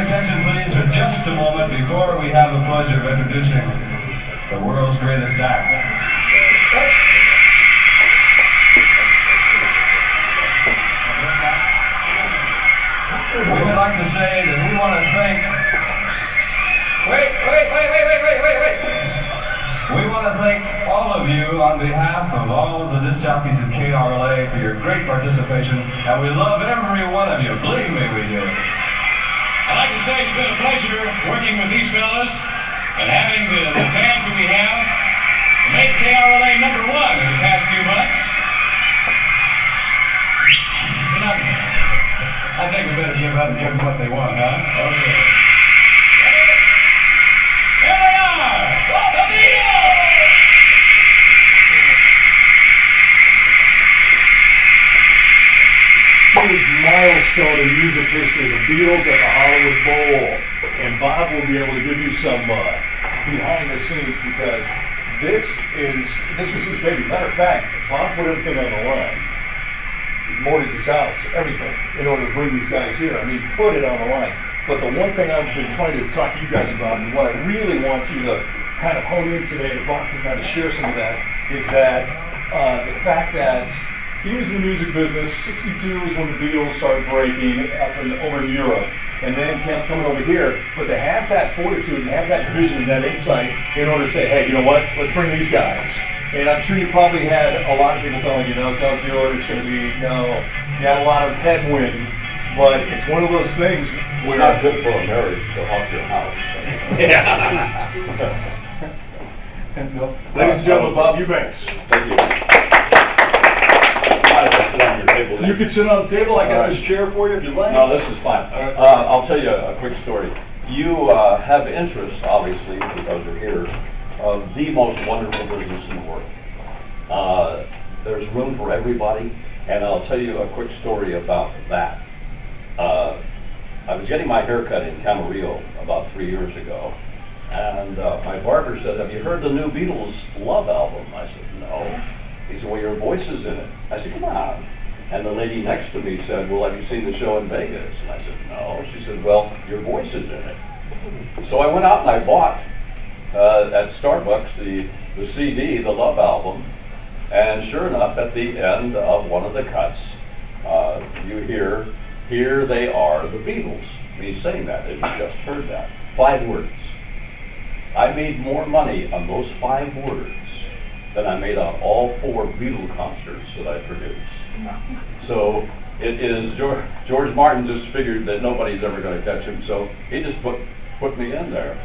attention, please, for just a moment before we have the pleasure of introducing the world's greatest act. We would like to say that we want to thank... Wait. We want to thank all of you on behalf of all of the disc jockeys at KRLA for your great participation, and we love every one of you. Believe me, we do. I'd like to say it's been a pleasure working with these fellas and having the fans that we have make KRLA #1 in the past few months. You know, I think we better give up and give them what they want, huh? Okay. Here they are! The Beatles! Huge milestone in music history, the Beatles at the Hollywood Bowl. And Bob will be able to give you some behind the scenes, because this was his baby. Matter of fact, Bob put everything on the line. Mortgaged his house, everything, in order to bring these guys here. I mean, put it on the line. But the one thing I've been trying to talk to you guys about, and what I really want you to kind of hone in today, to Bob can kind of share some of that, is that the fact that he was in the music business. 62 is when the Beatles started breaking over in Europe, and then kept coming over here. But to have that fortitude and have that vision and that insight in order to say, hey, you know what, let's bring these guys. And I'm sure you probably had a lot of people telling you, no, don't do it, it's going to be, no. You had a lot of headwind, but it's one of those things where... It's not good for a marriage to hawk your house. Yeah. Ladies and gentlemen, Bob Eubanks. Thank you. Sit on your table. You can sit on the table. I got this chair for you if you like. No, this is fine. I'll tell you a quick story. You have interest, obviously, because you're here, of the most wonderful business in the world. There's room for everybody, and I'll tell you a quick story about that. I was getting my hair cut in Camarillo about 3 years ago, and my barber said, have you heard the new Beatles Love album? I said, no. He said, well, your voice is in it. I said, come on. And the lady next to me said, well, have you seen the show in Vegas? And I said, no. She said, well, your voice is in it. So I went out and I bought at Starbucks the CD, the Love album, and sure enough, at the end of one of the cuts, you hear, here they are, the Beatles. And he's saying that, and you just heard that. 5 words. I made more money on those 5 words than I made on all 4 Beatle concerts that I produced. So it is, George Martin just figured that nobody's ever going to catch him, so he just put me in there.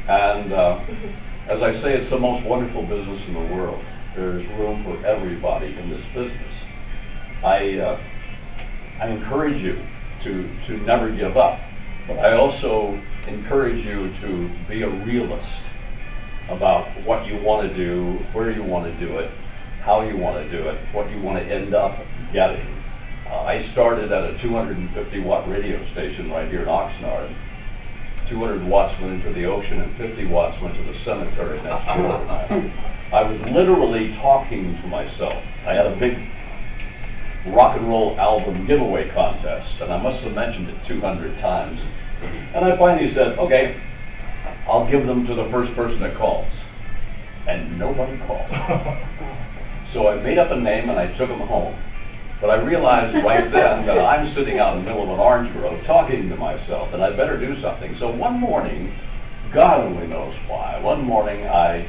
And as I say, it's the most wonderful business in the world. There's room for everybody in this business. I encourage you to never give up, but I also encourage you to be a realist about what you want to do, where you want to do it, how you want to do it, what you want to end up getting. I started at a 250 watt radio station right here in Oxnard. 200 watts went into the ocean and 50 watts went to the cemetery next door. I was literally talking to myself. I had a big rock and roll album giveaway contest, and I must have mentioned it 200 times. And I finally said, okay, I'll give them to the first person that calls. And nobody called. So I made up a name and I took them home. But I realized right then that I'm sitting out in the middle of an orange grove talking to myself, and I better do something. So one morning, God only knows why, one morning I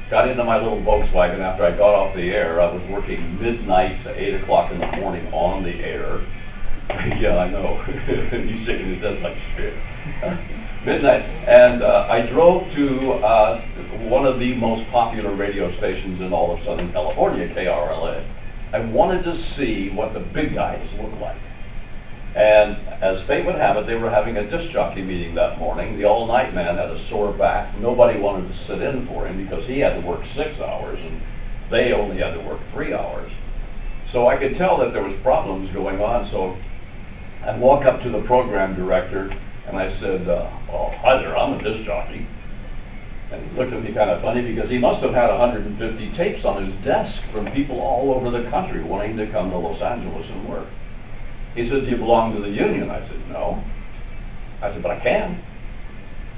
got into my little Volkswagen after I got off the air. I was working midnight to 8 o'clock in the morning on the air. Yeah, I know. He's shaking his head like shit. Midnight, and I drove to one of the most popular radio stations in all of Southern California, KRLA. I wanted to see what the big guys look like. And as fate would have it, they were having a disc jockey meeting that morning. The all-night man had a sore back. Nobody wanted to sit in for him because he had to work 6 hours, and they only had to work 3 hours. So I could tell that there was problems going on, so I walk up to the program director, and I said, well, hi there, I'm a disc jockey. And he looked at me kind of funny because he must have had 150 tapes on his desk from people all over the country wanting to come to Los Angeles and work. He said, do you belong to the union? I said, no. I said, but I can.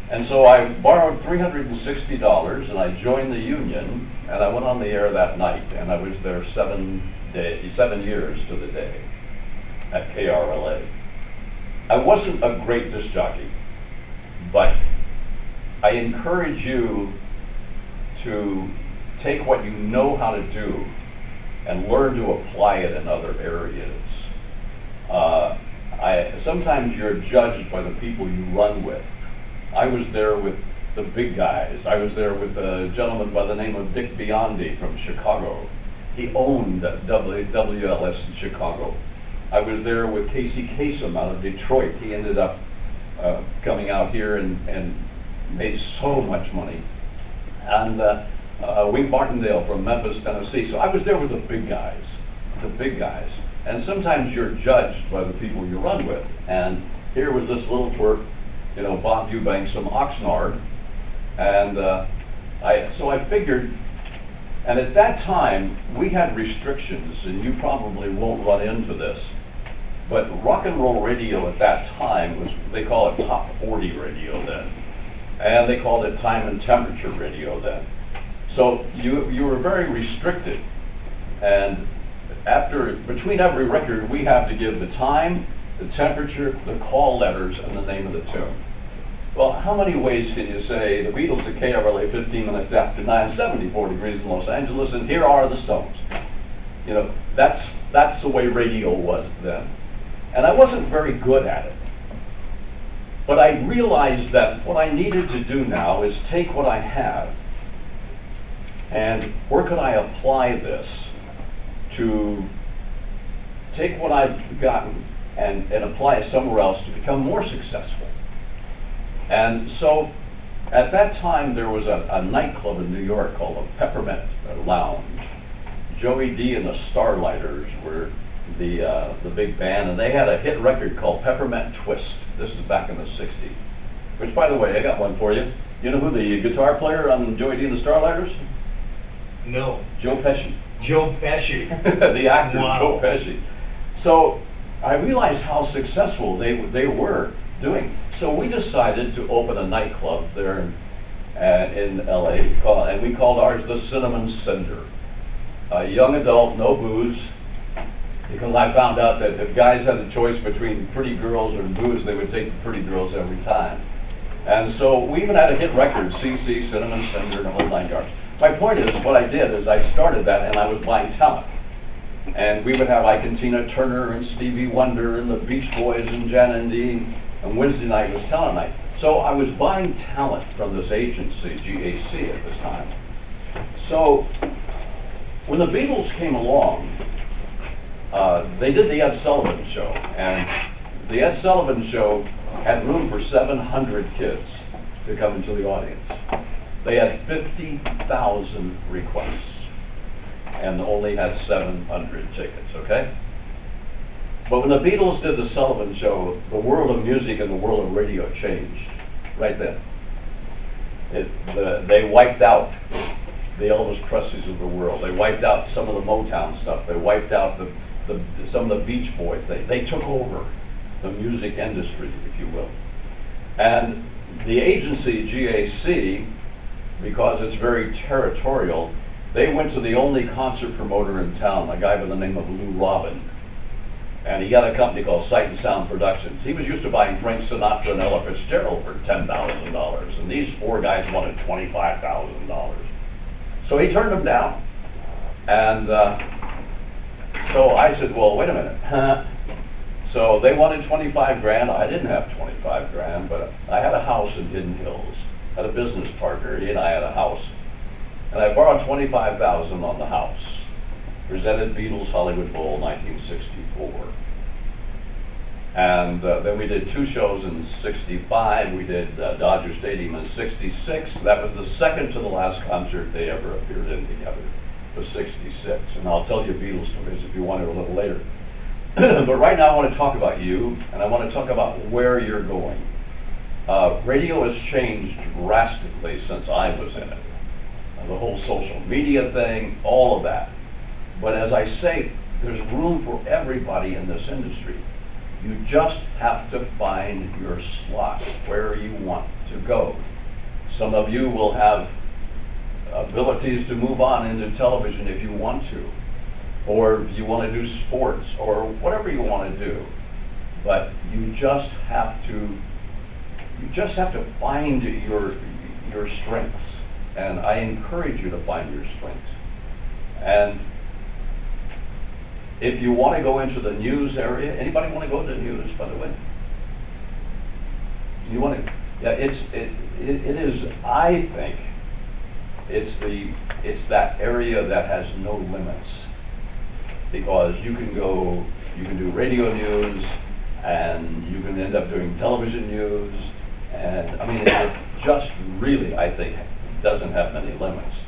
And so I borrowed $360 and I joined the union and I went on the air that night and I was there 7 years to the day at KRLA. I wasn't a great disc jockey, but I encourage you to take what you know how to do and learn to apply it in other areas. Sometimes you're judged by the people you run with. I was there with the big guys. I was there with a gentleman by the name of Dick Biondi from Chicago. He owned WLS in Chicago. I was there with Casey Kasem out of Detroit. He ended up coming out here and made so much money. And Wink Martindale from Memphis, Tennessee. So I was there with the big guys, And sometimes you're judged by the people you run with. And here was this little twerp, Bob Eubanks from Oxnard. And so I figured, and at that time, we had restrictions, and you probably won't run into this, but rock and roll radio at that time was, they call it top 40 radio then. And they called it time and temperature radio then. So you were very restricted. And between every record, we have to give the time, the temperature, the call letters, and the name of the tune. Well, how many ways can you say the Beatles at KRLA 15 minutes after 9, 74 degrees in Los Angeles, and here are the Stones? That's the way radio was then. And I wasn't very good at it. But I realized that what I needed to do now is take what I have and where could I apply this to take what I've gotten and apply it somewhere else to become more successful. And so at that time there was a nightclub in New York called the Peppermint Lounge. Joey D and the Starlighters were the big band, and they had a hit record called Peppermint Twist. This is back in the 60s. Which, by the way, I got one for you. You know who the guitar player on Joey D and the Starlighters? No. Joe Pesci. Joe Pesci. The actor, wow. Joe Pesci. So I realized how successful they were doing. So we decided to open a nightclub there in LA, and we called ours the Cinnamon Cinder. Young adult, no booze, because I found out that if guys had a choice between pretty girls or booze, they would take the pretty girls every time. And so we even had a hit record, CC, Cinnamon Cinder, and the whole 9 yards. My point is, what I did is I started that and I was buying talent. And we would have Ike and Tina Turner and Stevie Wonder and the Beach Boys and Jan and Dean, and Wednesday night was talent night. So I was buying talent from this agency, GAC at the time. So when the Beatles came along, they did the Ed Sullivan Show, and the Ed Sullivan Show had room for 700 kids to come into the audience. They had 50,000 requests and only had 700 tickets, okay? But when the Beatles did the Sullivan Show, the world of music and the world of radio changed right then. They wiped out the Elvis Presleys of the world. They wiped out some of the Motown stuff. They wiped out some of the Beach Boys. They took over the music industry, if you will. And the agency, GAC, because it's very territorial, they went to the only concert promoter in town, a guy by the name of Lou Robin. And he got a company called Sight and Sound Productions. He was used to buying Frank Sinatra and Ella Fitzgerald for $10,000. And these 4 guys wanted $25,000. So he turned them down. And so I said, well, wait a minute. So they wanted 25 grand. I didn't have 25 grand, but I had a house in Hidden Hills. I had a business partner. He and I had a house. And I borrowed $25,000 on the house. Presented Beatles Hollywood Bowl 1964. And then we did 2 shows in 65. We did Dodger Stadium in 66. That was the second to the last concert they ever appeared in together. It was 66. And I'll tell you Beatles stories if you want it a little later. But right now I want to talk about you, and I want to talk about where you're going. Radio has changed drastically since I was in it. The whole social media thing, all of that. But as I say, there's room for everybody in this industry. You just have to find your slot where you want to go. Some of you will have abilities to move on into television if you want to, or you want to do sports, or whatever you want to do. But you just have to find your strengths, and I encourage you to find your strengths. And if you want to go into the news area, anybody want to go to the news, by the way? You want to? Yeah, it is. I think it's that area that has no limits, because you can do radio news, and you can end up doing television news, and I mean it just really, I think, doesn't have many limits.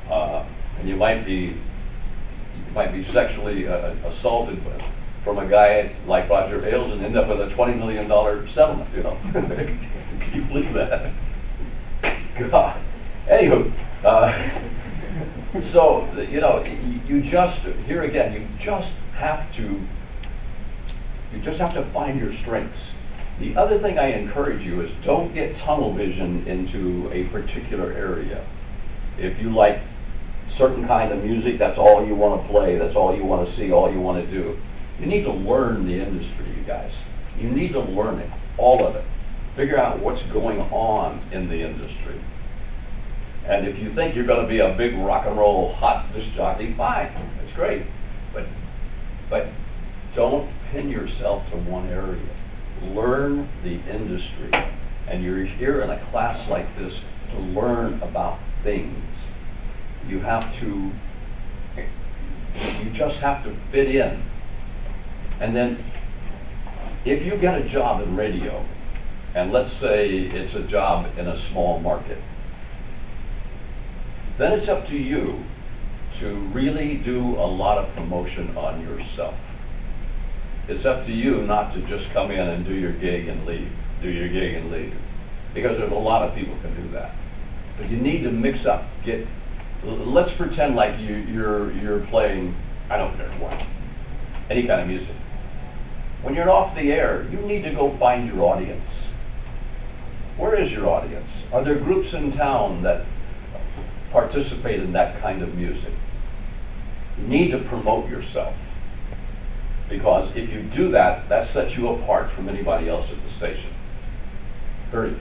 And you might be sexually assaulted from a guy like Roger Ailes and end up with a $20 million settlement, you know. Can you believe that? God. Anywho, so, you know, you just have to find your strengths. The other thing I encourage you is don't get tunnel vision into a particular area. If you like certain kind of music, that's all you want to play, that's all you want to see, all you want to do. You need to learn the industry, you guys. You need to learn it, all of it. Figure out what's going on in the industry. And if you think you're going to be a big rock and roll hot disc jockey, fine, that's great. But don't pin yourself to one area. Learn the industry. And you're here in a class like this to learn about things. You just have to fit in. And then if you get a job in radio, and let's say it's a job in a small market, then it's up to you to really do a lot of promotion on yourself. It's up to you not to just come in and do your gig and leave, because there's a lot of people can do that. But you need to mix up. Let's pretend like you're playing, I don't care what, any kind of music. When you're off the air, you need to go find your audience. Where is your audience? Are there groups in town that participate in that kind of music? You need to promote yourself, because if you do that, that sets you apart from anybody else at the station. Period.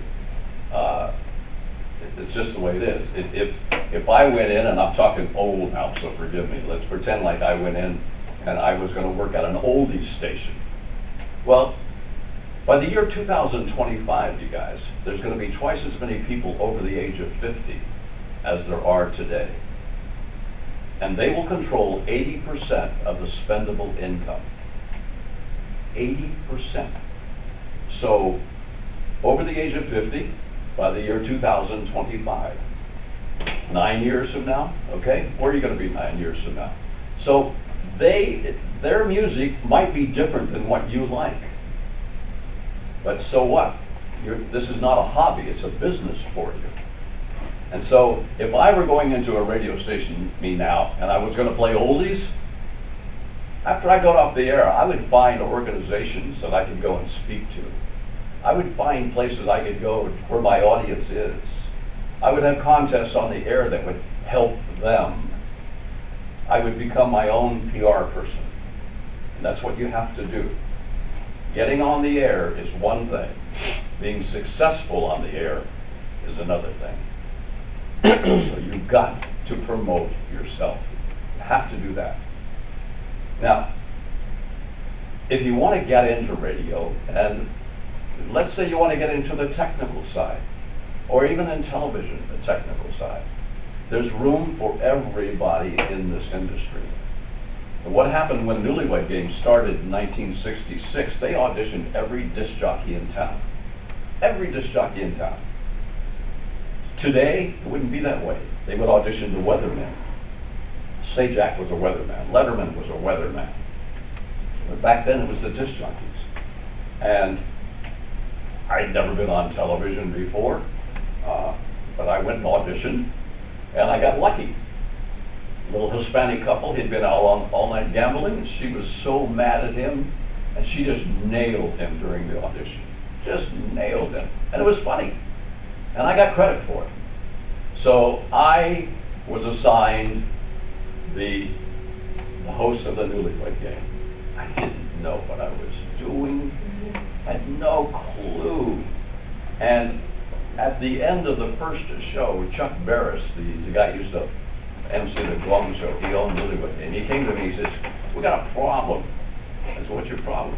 It's just the way it is. If I went in, and I'm talking old now, so forgive me, let's pretend like I went in and I was going to work at an oldies station. Well, by the year 2025, you guys, there's going to be twice as many people over the age of 50 as there are today. And they will control 80% of the spendable income. 80%. So, over the age of 50, by the year 2025, 9 years from now, okay? Where are you going to be 9 years from now? So, their music might be different than what you like. But so what? This is not a hobby, it's a business for you. And so, if I were going into a radio station, me now, and I was going to play oldies, after I got off the air, I would find organizations that I could go and speak to. I would find places I could go where my audience is. I would have contests on the air that would help them. I would become my own PR person. And that's what you have to do. Getting on the air is one thing. Being successful on the air is another thing. So you've got to promote yourself. You have to do that. Now, if you want to get into radio, and let's say you want to get into the technical side, or even in television, the technical side, there's room for everybody in this industry. And what happened when Newlywed Games started in 1966, they auditioned every disc jockey in town. Every disc jockey in town. Today, it wouldn't be that way. They would audition the weathermen. Sajak was a weatherman. Letterman was a weatherman. But back then, it was the disc jockeys. And I'd never been on television before, but I went and auditioned, and I got lucky. A little Hispanic couple, he'd been out all night gambling, and she was so mad at him And she just nailed him during the audition. Just nailed him. And it was funny. And I got credit for it. So I was assigned the host of the Newlywed Game. I didn't know what I was doing. Had no clue. And at the end of the first show, Chuck Barris, the guy who used to MC the Guam show, he owned Newlywed, and he came to me, he says, "We got a problem." I said, "What's your problem?"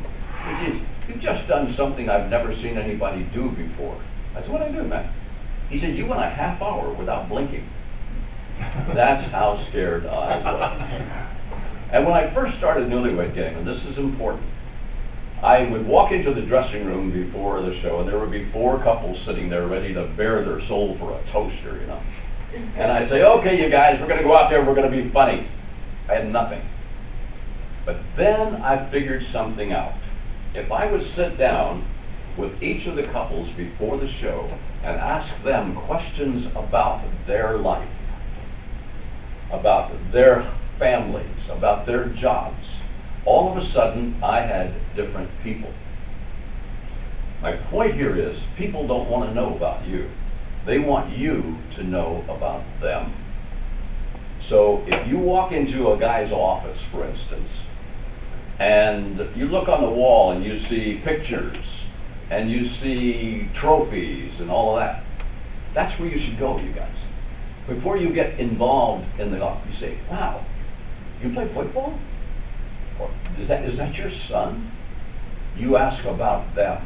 He says, "You've just done something I've never seen anybody do before." I said, "What'd I do, man?" He said, "You went a half hour without blinking." That's how scared I was. And when I first started Newlywed Game, and this is important, I would walk into the dressing room before the show, and there would be 4 couples sitting there ready to bare their soul for a toaster, you know. And I say, "Okay, you guys, we're going to go out there, we're going to be funny." I had nothing. But then I figured something out. If I would sit down with each of the couples before the show and ask them questions about their life, about their families, about their jobs, all of a sudden I had different people. My point here is, people don't want to know about you. They want you to know about them. So if you walk into a guy's office, for instance, and you look on the wall and you see pictures and you see trophies and all of that, that's where you should go, you guys. Before you get involved in the office, you say, "Wow, you play football? Or is that your son?" You ask about them,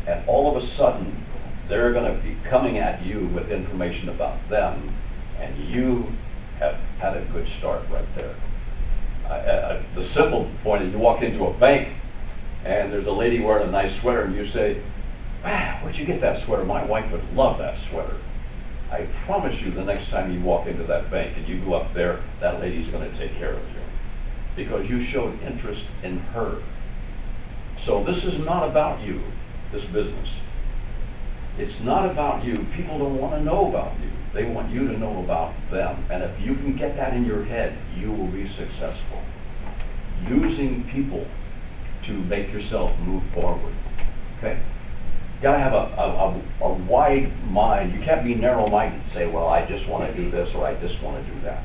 and all of a sudden they're going to be coming at you with information about them, and you have had a good start right there. The simple point is, you walk into a bank and there's a lady wearing a nice sweater, and you say, "Wow, where'd you get that sweater? My wife would love that sweater." I promise you, the next time you walk into that bank and you go up there, that lady's going to take care of you, because you showed interest in her. So this is not about you, this business. It's not about you. People don't want to know about you. They want you to know about them. And if you can get that in your head, you will be successful. Using people to make yourself move forward. Okay? You gotta have a wide mind. You can't be narrow-minded and say, "Well, I just want to do this," or "I just want to do that."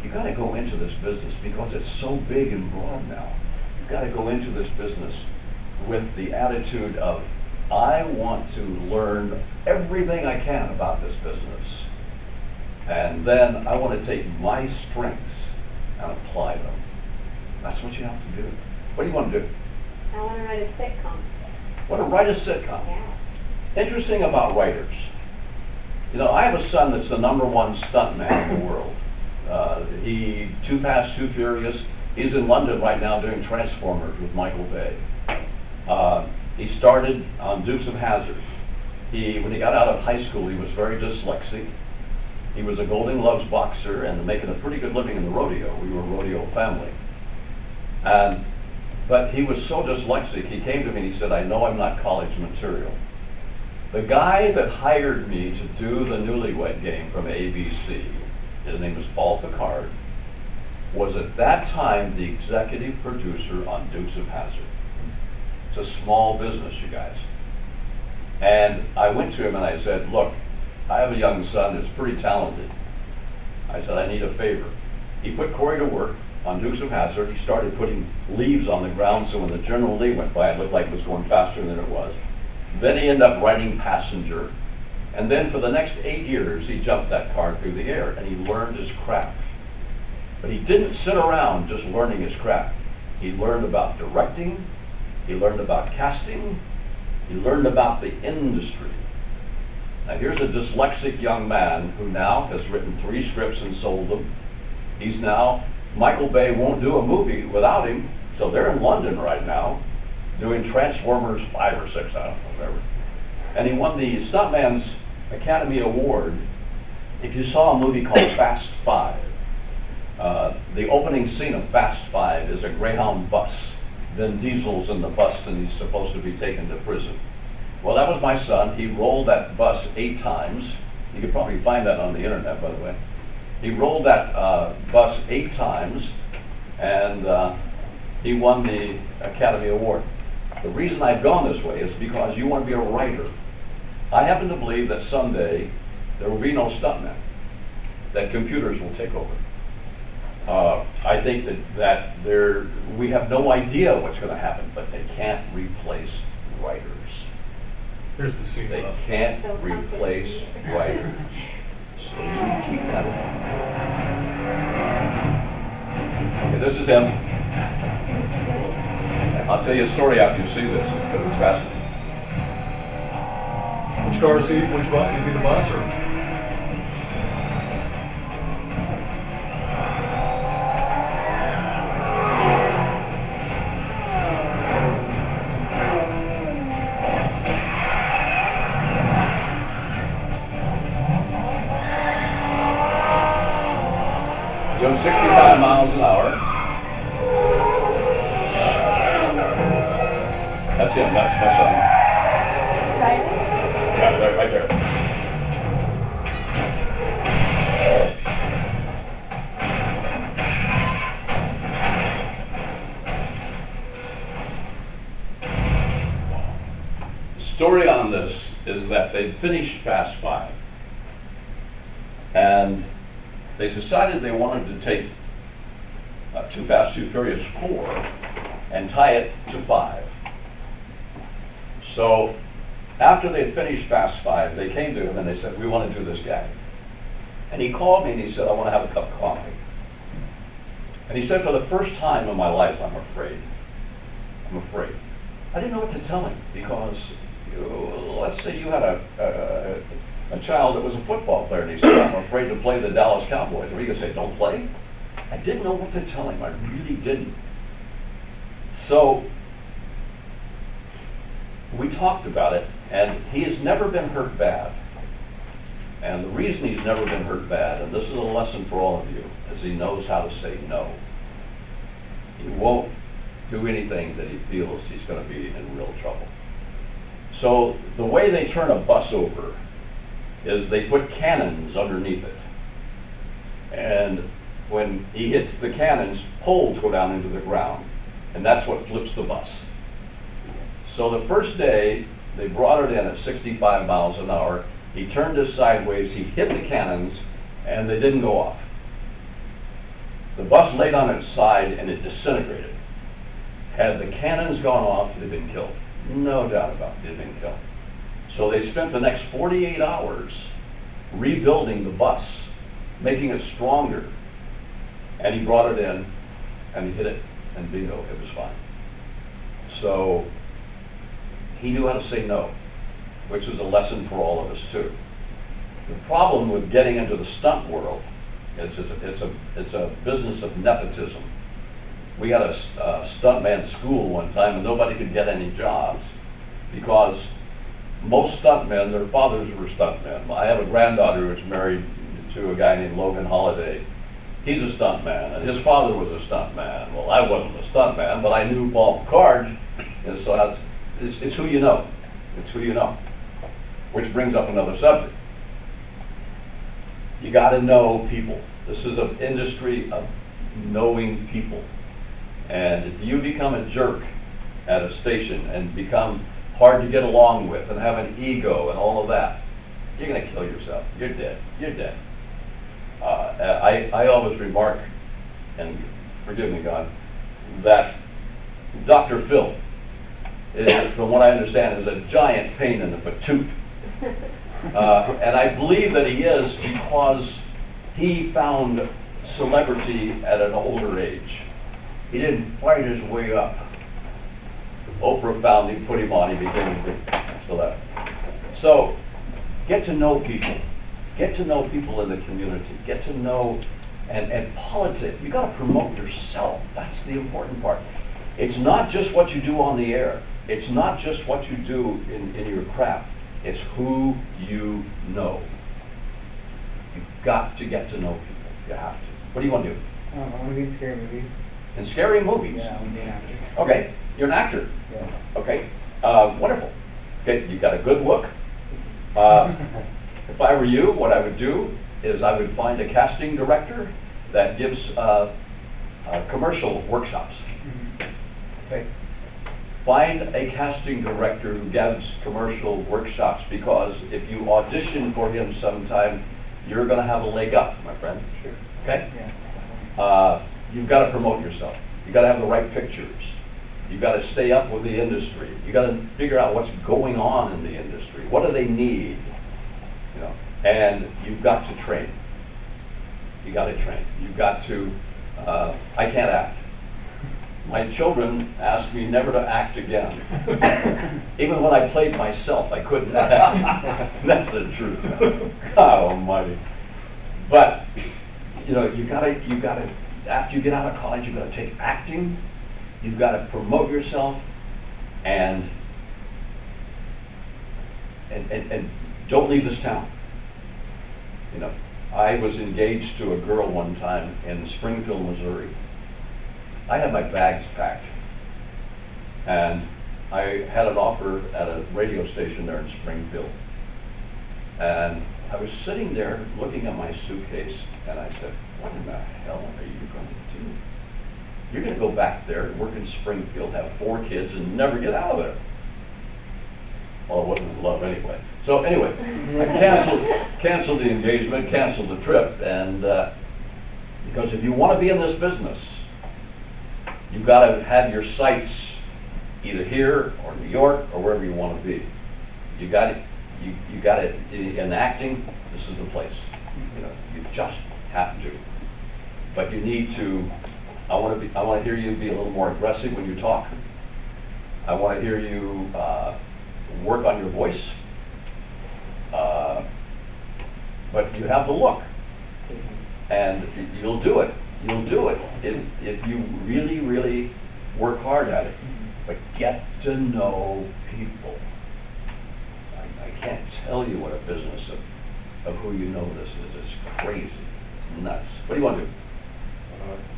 You gotta go into this business because it's so big and broad now. You gotta go into this business with the attitude of, "I want to learn everything I can about this business. And then I want to take my strengths and apply them." That's what you have to do. What do you want to do? I want to write a sitcom. Want to write a sitcom. Yeah. Interesting about writers. You know, I have a son that's the #1 stuntman in the world. He Too Fast, Too Furious. He's in London right now doing Transformers with Michael Bay. He started on Dukes of Hazzard. When he got out of high school, he was very dyslexic. He was a Golden Gloves boxer and making a pretty good living in the rodeo. We were a rodeo family. But he was so dyslexic, he came to me and he said, "I know I'm not college material." The guy that hired me to do the Newlywed Game from ABC, his name was Paul Picard, was at that time the executive producer on Dukes of Hazzard. It's a small business, you guys. And I went to him and I said, "Look, I have a young son who's pretty talented." I said, "I need a favor." He put Corey to work on Dukes of Hazzard. He started putting leaves on the ground, so when the General Lee went by, it looked like it was going faster than it was. Then he ended up writing Passenger. And then for the next 8 years, he jumped that car through the air, and he learned his craft. But he didn't sit around just learning his craft. He learned about directing, he learned about casting, he learned about the industry. Now here's a dyslexic young man who now has written 3 scripts and sold them. Michael Bay won't do a movie without him, so they're in London right now doing Transformers 5 or 6, I don't know, whatever. And he won the Stuntman's Academy Award. If you saw a movie called Fast 5, the opening scene of Fast 5 is a Greyhound bus. Vin Diesel's in the bus and he's supposed to be taken to prison. Well, that was my son. He rolled that bus 8 times. You could probably find that on the internet, by the way. He rolled that bus 8 times, and he won the Academy Award. The reason I've gone this way is because you want to be a writer. I happen to believe that someday there will be no stuntmen, that computers will take over. I think that we have no idea what's going to happen, but they can't replace writers. Here's the scene. They can't So replace comforting. writers. So you keep that in mind. Okay, this is him. I'll tell you a story after you see this, because it's fascinating. Which car is he? Which bus? Is he the bus or? Doing 65 miles an hour. That's him, that's my son. Right? Yeah, right there. The story on this is that they finished Fast 5. And they decided they wanted to take Too Fast, Too Furious 4 and tie it to 5. So after they had finished Fast 5, they came to him and they said, we want to do this gag. And he called me and he said, I want to have a cup of coffee. And he said, for the first time in my life, I'm afraid. I'm afraid. I didn't know what to tell him because, let's say you had a child that was a football player and he said, I'm afraid to play the Dallas Cowboys. Or he could say, don't play. I didn't know what to tell him. I really didn't. So we talked about it, and he has never been hurt bad. And the reason he's never been hurt bad, and this is a lesson for all of you, is he knows how to say no. He won't do anything that he feels he's going to be in real trouble. So the way they turn a bus over is they put cannons underneath it. And when he hits the cannons, poles go down into the ground, and that's what flips the bus. So the first day, they brought it in at 65 miles an hour. He turned it sideways, he hit the cannons, and they didn't go off. The bus laid on its side and it disintegrated. Had the cannons gone off, it had been killed. No doubt about it, it had been killed. So they spent the next 48 hours rebuilding the bus, making it stronger. And he brought it in, and he hit it, and bingo, it was fine. So he knew how to say no, which is a lesson for all of us too. The problem with getting into the stunt world is it's a business of nepotism. We had a stuntman school one time, and nobody could get any jobs because most stuntmen, their fathers were stuntmen. I have a granddaughter who's married to a guy named Logan Holiday. He's a stuntman, and his father was a stuntman. Well, I wasn't a stuntman, but I knew Paul Picard, and so it's who you know. It's who you know. Which brings up another subject. You got to know people. This is an industry of knowing people. And if you become a jerk at a station and become hard to get along with and have an ego and all of that, you're going to kill yourself. You're dead. You're dead. I always remark, and forgive me, God, that Dr. Phil, from what I understand, is a giant pain in the patoot. And I believe that he is because he found celebrity at an older age. He didn't fight his way up. Oprah found him, put him on, he became a big celeb. So, get to know people. Get to know people in the community. Get to know, and politics. You got to promote yourself. That's the important part. It's not just what you do on the air. It's not just what you do in your craft. It's who you know. You've got to get to know people. You have to. What do you want to do? I want to be in scary movies. In scary movies? Yeah, I want to be an actor. Okay, you're an actor. Yeah. Okay, wonderful. Okay, you got a good look. If I were you, what I would do is I would find a casting director that gives commercial workshops. Okay, Find a casting director who gives commercial workshops, because if you audition for him sometime, you're gonna have a leg up, my friend. Sure. Okay? Yeah. You've got to promote yourself. You've got to have the right pictures. You've got to stay up with the industry. You've got to figure out what's going on in the industry. What do they need? You know, and you've got to train. You got to train. You've got to. I can't act. My children asked me never to act again. Even when I played myself, I couldn't act. That's the truth. God Almighty. But you know, you gotta. After you get out of college, you've got to take acting. You've got to promote yourself, and don't leave this town. You know, I was engaged to a girl one time in Springfield, Missouri. I had my bags packed, and I had an offer at a radio station there in Springfield. And I was sitting there looking at my suitcase, and I said, what in the hell are you going to do? You're going to go back there, work in Springfield, have 4 kids, and never get out of there. Well, I wasn't in love anyway. So anyway, I canceled the engagement, canceled the trip, and because if you want to be in this business, you've got to have your sights either here or New York or wherever you want to be. You got it. You got it in acting. This is the place. You know, you just have to. But you need to. I want to hear you be a little more aggressive when you talk. I want to hear you work on your voice. But you have the look, and you'll do it. You'll do it if you really, really work hard at it. But get to know people. I can't tell you what a business of who you know this is. It's crazy. It's nuts. What do you want to do?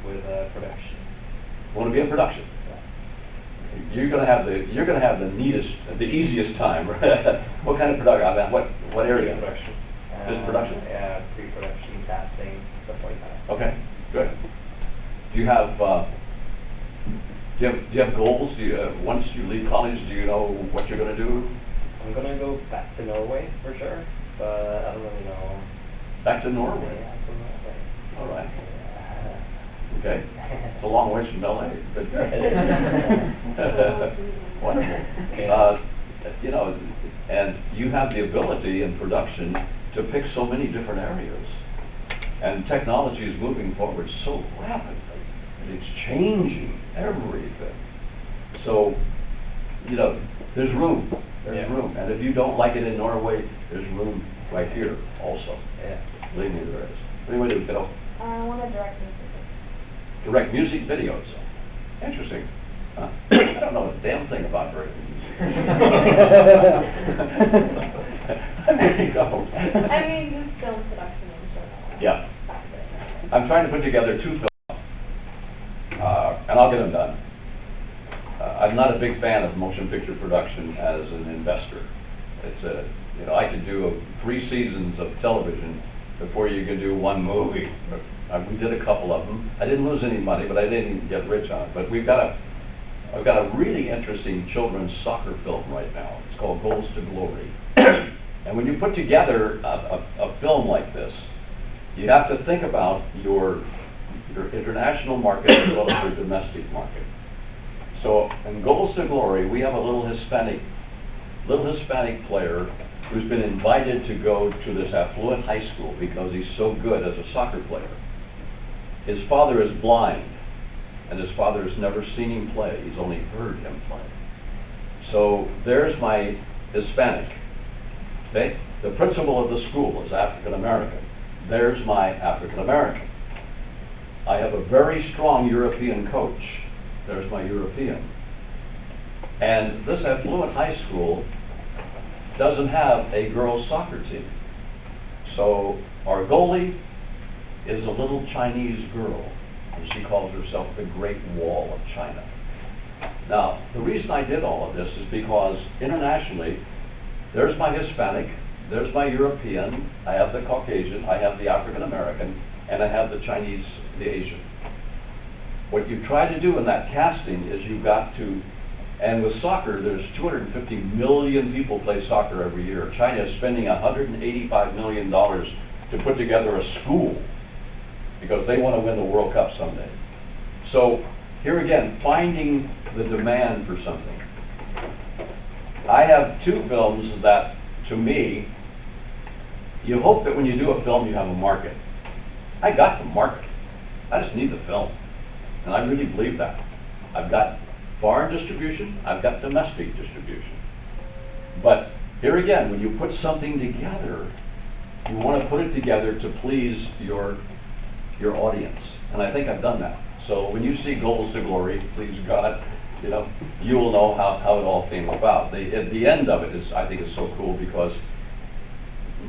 With production. Want to be in production? You're gonna have the neatest, the easiest time. What kind of production? I mean, what area? Production. Just production? Yeah, pre-production, casting, stuff like that. Okay, good. Do you have goals? Once you leave college, do you know what you're gonna do? I'm gonna go back to Norway for sure, but I don't really know. Back to Norway. Yeah, from Norway. All right. Yeah. Okay. It's a long ways from LA. But wonderful. You know, and you have the ability in production to pick so many different areas. And technology is moving forward so rapidly. And it's changing everything. So, you know, there's room. There's room. And if you don't like it in Norway, there's room right here also. Yeah. Believe me, there is. What do you want to do, kiddo? I want to direct music. Direct music videos. Interesting. Huh? I don't know a damn thing about directing music. There you go. I mean, just film production in general. Yeah. I'm trying to put together 2 films, and I'll get them done. I'm not a big fan of motion picture production as an investor. It's I could do 3 seasons of television before you could do 1 movie. We did a couple of them. I didn't lose any money, but I didn't get rich on it. But I've got a really interesting children's soccer film right now. It's called Goals to Glory. And when you put together a film like this, you have to think about your international market as well as your domestic market. So in Goals to Glory, we have a little Hispanic player who's been invited to go to this affluent high school because he's so good as a soccer player. His father is blind, and his father has never seen him play. He's only heard him play. So there's my Hispanic. Okay? The principal of the school is African American. There's my African American. I have a very strong European coach. There's my European. And this affluent high school doesn't have a girls' soccer team. So our goalie is a little Chinese girl, and she calls herself the Great Wall of China. Now, the reason I did all of this is because internationally, there's my Hispanic, there's my European, I have the Caucasian, I have the African American, and I have the Chinese, the Asian. What you try to do in that casting is you've got to And with soccer, there's 250 million people play soccer every year. China is spending $185 million to put together a school because they want to win the World Cup someday. So here again, finding the demand for something. I have two films that, to me, you hope that when you do a film, you have a market. I got the market. I just need the film. And I really believe that. I've got foreign distribution, I've got domestic distribution. But here again, when you put something together, you want to put it together to please your audience. And I think I've done that. So when you see Goals to Glory, please God, you will know how it all came about. At the end of it is, I think, is so cool because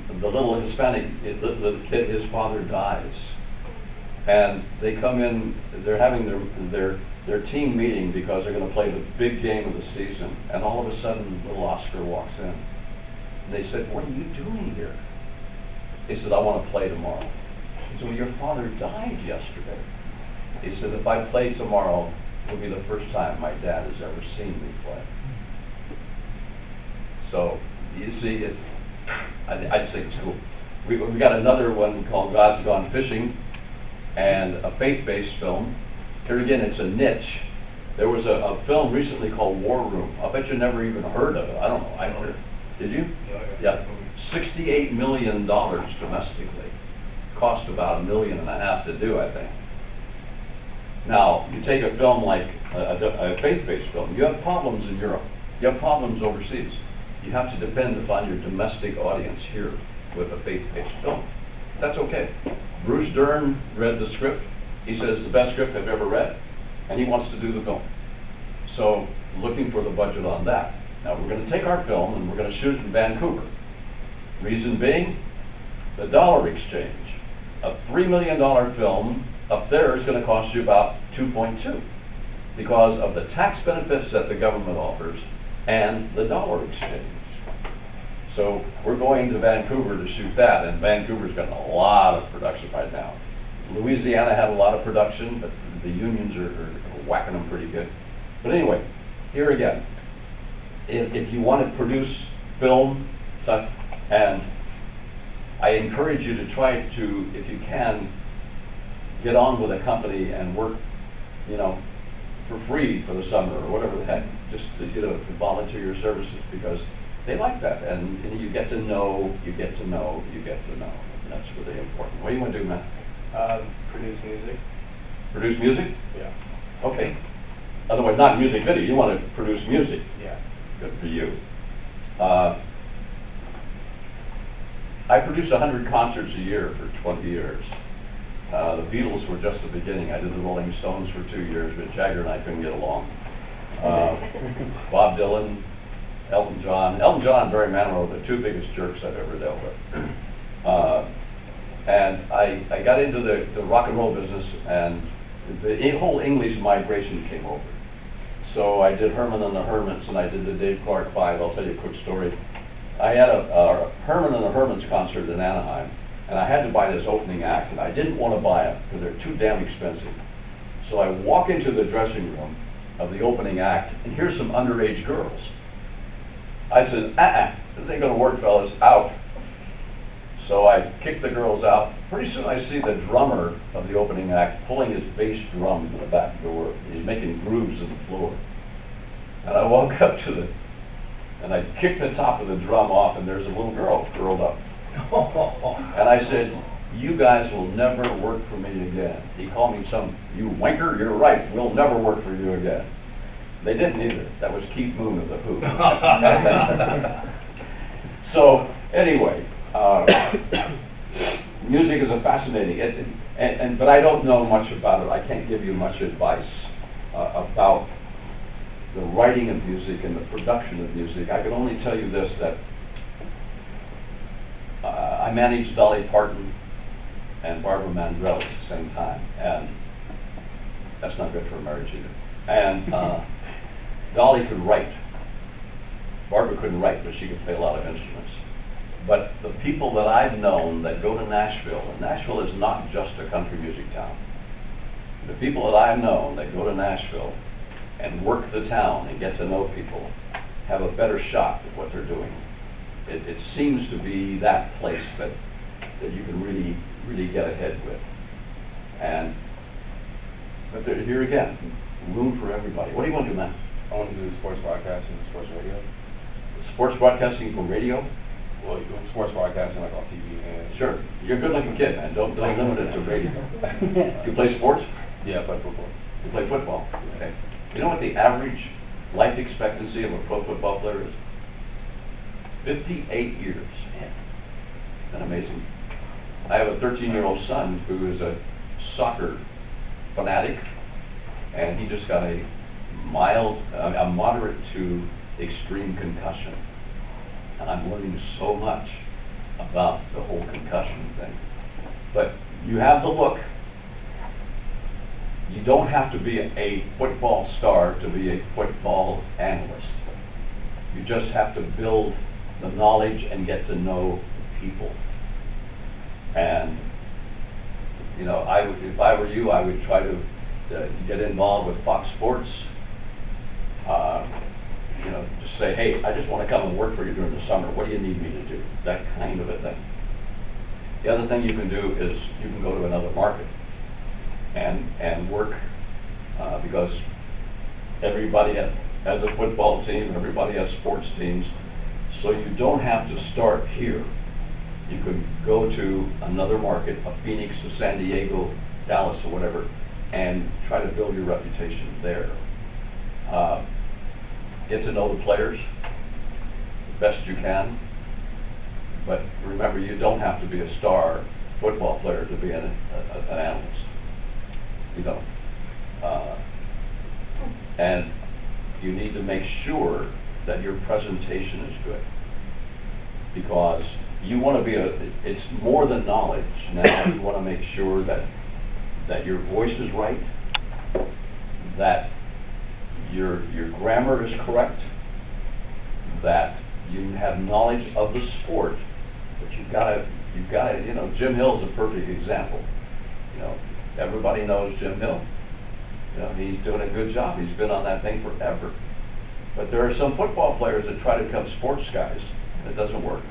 the little Hispanic little kid, his father dies, and they come in. They're having their team meeting because they're going to play the big game of the season, and all of a sudden, little Oscar walks in. And they said, "What are you doing here?" He said, "I want to play tomorrow." He said, "Well, your father died yesterday." He said, "If I play tomorrow, it'll be the first time my dad has ever seen me play." So you see, I just think it's cool. We got another one called God's Gone Fishing, and a faith-based film. Here again, it's a niche. There was a film recently called War Room. I bet you never even heard of it. I don't know. I heard. Did you? Yeah. $68 million domestically. Cost about $1.5 million to do, I think. Now, you take a film like a faith-based film, you have problems in Europe, you have problems overseas. You have to depend upon your domestic audience here with a faith-based film. That's okay. Bruce Dern read the script. He says it's the best script I've ever read, and he wants to do the film. So, looking for the budget on that. Now, we're going to take our film and we're going to shoot it in Vancouver. Reason being, the dollar exchange. A $3 million film up there is going to cost you about 2.2 because of the tax benefits that the government offers and the dollar exchange. So we're going to Vancouver to shoot that, and Vancouver's got a lot of production right now. Louisiana had a lot of production, but the unions are whacking them pretty good. But anyway, here again, if you want to produce film stuff, and I encourage you to try to, if you can, get on with a company and work, for free for the summer or whatever the heck, just to volunteer your services because they like that, and you get to know. And that's really important. What do you want to do, Matt? Produce music. Produce music? Yeah. Okay. Otherwise, not music video. You want to produce music. Yeah. Good for you. I produced 100 concerts a year for 20 years. The Beatles were just the beginning. I did the Rolling Stones for 2 years, but Jagger and I couldn't get along. Bob Dylan, Elton John. Elton John and Barry Manilow are the two biggest jerks I've ever dealt with. And I got into the rock and roll business, and the whole English migration came over. So I did Herman and the Hermits, and I did the Dave Clark Five. I'll tell you a quick story. I had a Herman and the Hermits concert in Anaheim, and I had to buy this opening act, and I didn't want to buy it because they're too damn expensive. So I walk into the dressing room of the opening act, and here's some underage girls. I said, this ain't gonna work, fellas, out. So I kicked the girls out. Pretty soon I see the drummer of the opening act pulling his bass drum to the back door. He's making grooves in the floor. And I walk up to and I kicked the top of the drum off, and there's a little girl curled up. And I said, you guys will never work for me again. He called me you wanker, you're right, we'll never work for you again. They didn't either. That was Keith Moon of the Who. So, anyway, music is a fascinating, but I don't know much about it. I can't give you much advice about the writing of music and the production of music. I can only tell you this, that I managed Dolly Parton and Barbara Mandrell at the same time, and that's not good for a marriage either. And Dolly could write. Barbara couldn't write, but she could play a lot of instruments. But the people that I've known that go to Nashville, and Nashville is not just a country music town. The people that I've known that go to Nashville and work the town and get to know people have a better shot at what they're doing. It seems to be that place that you can really get ahead with. But here again, room for everybody. What do you want to do, man? I want to do sports broadcasting and sports radio. Sports broadcasting for radio? Well, sports broadcasting like on TV and Sure. You're a good-looking kid, man. Don't limit it to radio. You play sports? yeah, I play football. You play football? Okay. You know what the average life expectancy of a pro football player is? 58 years. Isn't that amazing? I have a 13-year-old son who is a soccer fanatic, and he just got a moderate to extreme concussion. And I'm learning so much about the whole concussion thing. But you have the look. You don't have to be a football star to be a football analyst. You just have to build the knowledge and get to know people. And you know, if I were you, I would try to get involved with Fox Sports. You know, just say, hey, I just want to come and work for you during the summer. What do you need me to do? That kind of a thing. The other thing you can do is you can go to another market and work because everybody has a football team, everybody has sports teams, so you don't have to start here. You could go to another market, a Phoenix, a San Diego, Dallas, or whatever, and try to build your reputation there. Get to know the players the best you can, but remember, you don't have to be a star football player to be an analyst. You don't. And you need to make sure that your presentation is good, because you want to be it's more than knowledge. Now you want to make sure that your voice is right, that your grammar is correct, that you have knowledge of the sport. But you've got to, you know, Jim Hill is a perfect example. You know, everybody knows Jim Hill. You know, he's doing a good job. He's been on that thing forever. But there are some football players that try to become sports guys, and it doesn't work.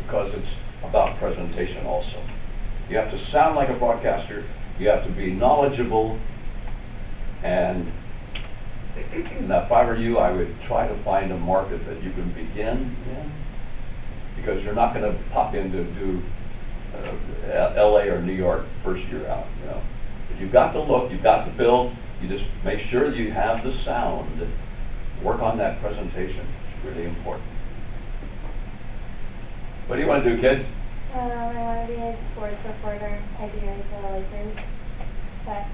Because it's about presentation also. You have to sound like a broadcaster, you have to be knowledgeable, and if I were you, I would try to find a market that you can begin in, because you're not going to pop in to do LA or New York first year out, you know. But you've got the look, you've got the build, you just make sure you have the sound, work on that presentation, it's really important. What do you want to do, kid? I want to be a sports reporter, ideally for the Lakers. But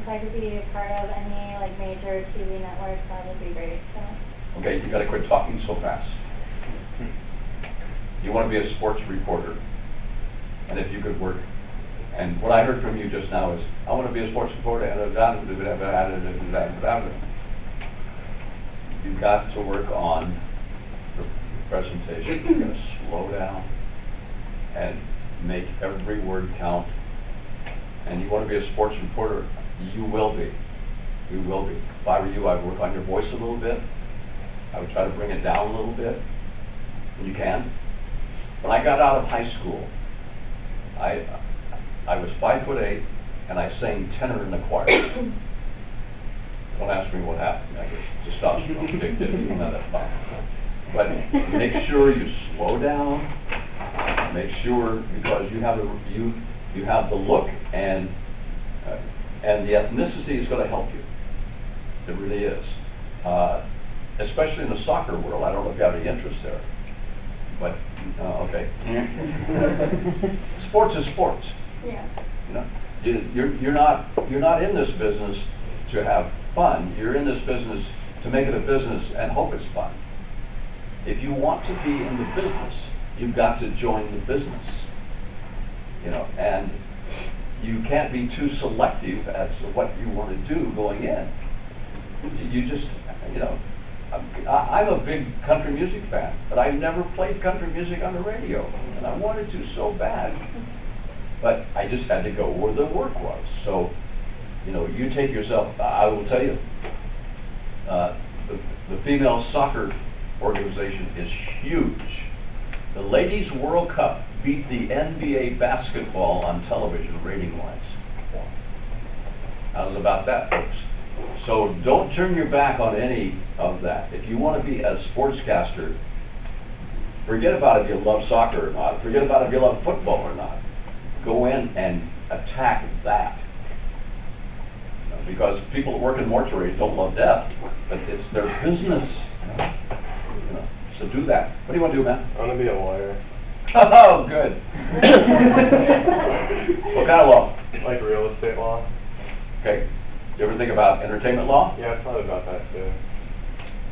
if I could be a part of any like major TV network, that would be great. So. Okay, you got to quit talking so fast. You want to be a sports reporter, and if you could work. And what I heard from you just now is, I want to be a sports reporter. You've got to work on the presentation. You're going to slow down and make every word count. And you want to be a sports reporter, you will be. You will be. If I were you, I'd work on your voice a little bit. I would try to bring it down a little bit. And you can. When I got out of high school, I was 5'8", and I sang tenor in the choir. Don't ask me what happened. I guess testosterone kicked in. You know, that's fine. But make sure you slow down. Make sure, because you have the look, and the ethnicity is going to help you. It really is. Especially in the soccer world. I don't know if you have any interest there. But okay. Sports is sports. Yeah. You know, you're not in this business to have fun. You're in this business to make it a business and hope it's fun. If you want to be in the business, you've got to join the business. You know, and you can't be too selective as to what you want to do going in. You just, you know, I'm a big country music fan, but I've never played country music on the radio, and I wanted to so bad. But I just had to go where the work was. So You know, you take yourself, I will tell you, the female soccer organization is huge. The Ladies World Cup beat the NBA basketball on television rating-wise. How's about that, folks? So don't turn your back on any of that. If you want to be a sportscaster, forget about if you love soccer or not. Forget about if you love football or not. Go in and attack that. Because people that work in mortuaries don't love death, but it's their business. You know, so do that. What do you want to do, man? I want to be a lawyer. Oh, good. What kind of law? Like real estate law. Okay. You ever think about entertainment law? Yeah, I've thought about that too.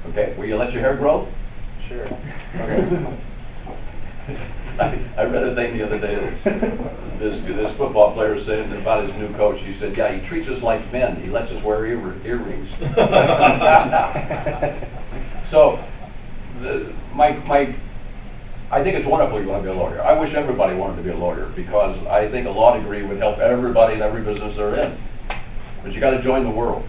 Okay. Will you let your hair grow? Sure. Okay. I read a thing the other day. This football player said about his new coach. He said, "Yeah, he treats us like men. He lets us wear earrings." So, I think it's wonderful you want to be a lawyer. I wish everybody wanted to be a lawyer because I think a law degree would help everybody in every business they're in. But you got to join the world.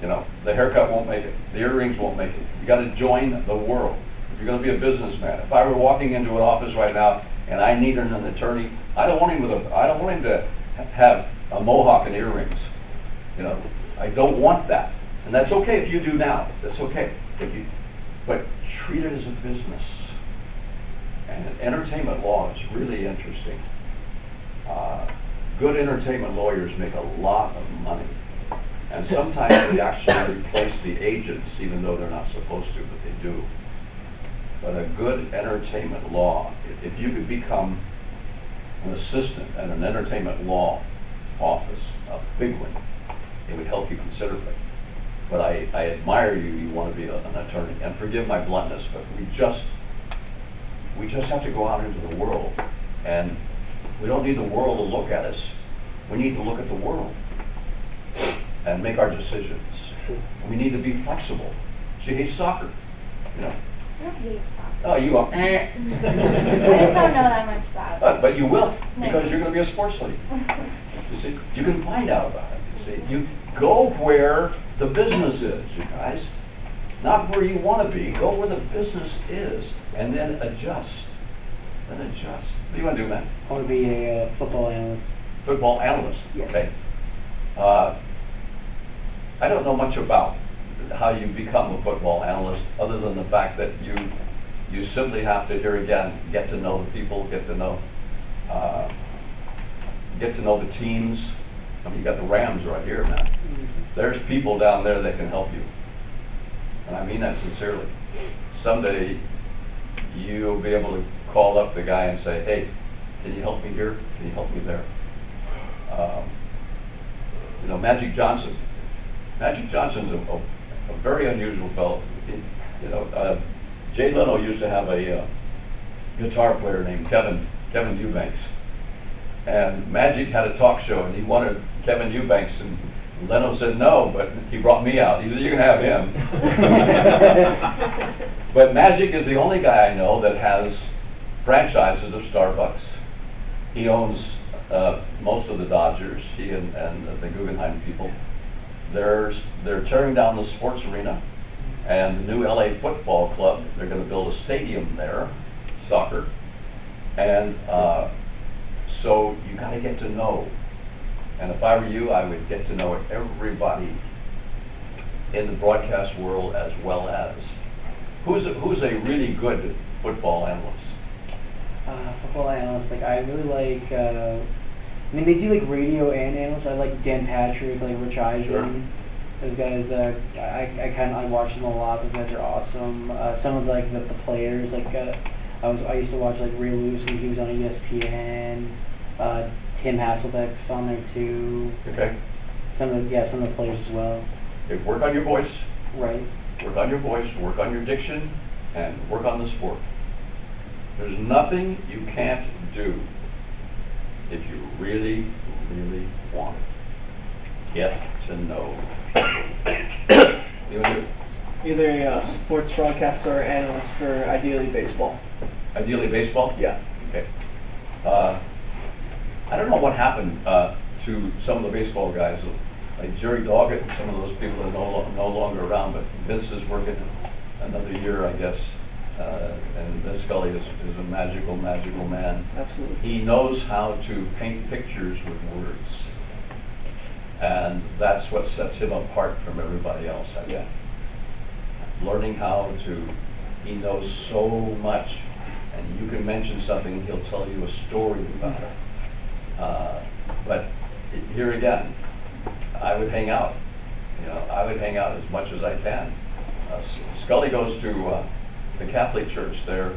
You know, the haircut won't make it. The earrings won't make it. You got to join the world. If you're going to be a businessman, if I were walking into an office right now and I needed an attorney, I don't want him to have a mohawk and earrings. You know, I don't want that, and that's okay if you do now. That's okay. But treat it as a business. And entertainment law is really interesting. Good entertainment lawyers make a lot of money. And sometimes they actually replace the agents, even though they're not supposed to, but they do. But a good entertainment law, if you could become an assistant at an entertainment law office, a big one, it would help you considerably. But I admire you, you want to be an attorney. And forgive my bluntness, but we just have to go out into the world. And we don't need the world to look at us. We need to look at the world and make our decisions. We need to be flexible. She hates soccer, you know. I don't hate soccer. Oh, you are. I just don't know that much about it. But you will, because you're going to be a sports lady. You see, you can find out about it. You see, you go where the business is, you guys. Not where you want to be. Go where the business is, and then adjust. Then adjust. What do you want to do, man? I want to be a football analyst. Football analyst. Yes. Okay. I don't know much about how you become a football analyst, other than the fact that you simply have to, here again, get to know the people, get to know the teams. I mean, you got the Rams right here, man. There's people down there that can help you, and I mean that sincerely. Someday you'll be able to call up the guy and say, "Hey, can you help me here? Can you help me there?" You know, Magic Johnson. Magic Johnson's a very unusual fellow. You know, Jay Leno used to have a guitar player named Kevin Eubanks, and Magic had a talk show, and he wanted Kevin Eubanks, and Leno said no, but he brought me out. He said, "You can have him." But Magic is the only guy I know that has franchises of Starbucks. He owns most of the Dodgers. He and the Guggenheim people. They're tearing down the sports arena, and the new LA Football Club. They're going to build a stadium there, soccer, and so you got to get to know. And if I were you, I would get to know everybody in the broadcast world, as well as who's a really good football analyst. Football analyst, like I really like. I mean, they do like radio and analysts. I like Dan Patrick, like Rich Eisen. Sure. Those guys, I watch them a lot. Those guys are awesome. Some of the players, like I used to watch like Ray Lewis when he was on ESPN. Tim Hasselbeck's on there too. Okay. Some of the players as well. Okay, work on your voice. Right. Work on your voice. Work on your diction, and work on the sport. There's nothing you can't do if you really, really want it. Get to know. You want to do? Either a sports broadcaster or analyst for ideally baseball. Ideally baseball? Yeah. Okay. I don't know what happened. to some of the baseball guys, like Jerry Doggett and some of those people that are no longer around, but Vince is working another year, I guess. And Vince Scully is a magical man. Absolutely. He knows how to paint pictures with words. And that's what sets him apart from everybody else, I think. Learning how to, he knows so much, and you can mention something and he'll tell you a story about it. But here again, I would hang out. I would hang out as much as I can. Scully goes to the Catholic Church there,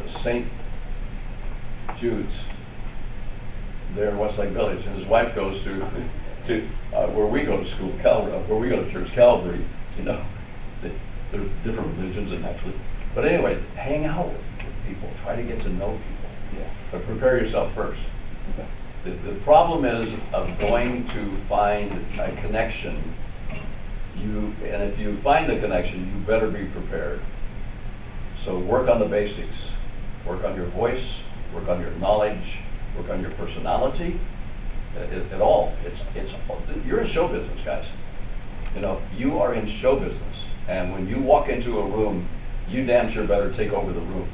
St. Jude's, there in Westlake Village, and his wife goes to where we go to school, where we go to church, Calvary. There are different religions, and actually, but anyway, hang out with people. Try to get to know people. But prepare yourself first. The problem is of going to find a connection. And if you find the connection, you better be prepared. So work on the basics. Work on your voice. Work on your knowledge. Work on your personality. It all. You're in show business, guys. You are in show business. And when you walk into a room, you damn sure better take over the room.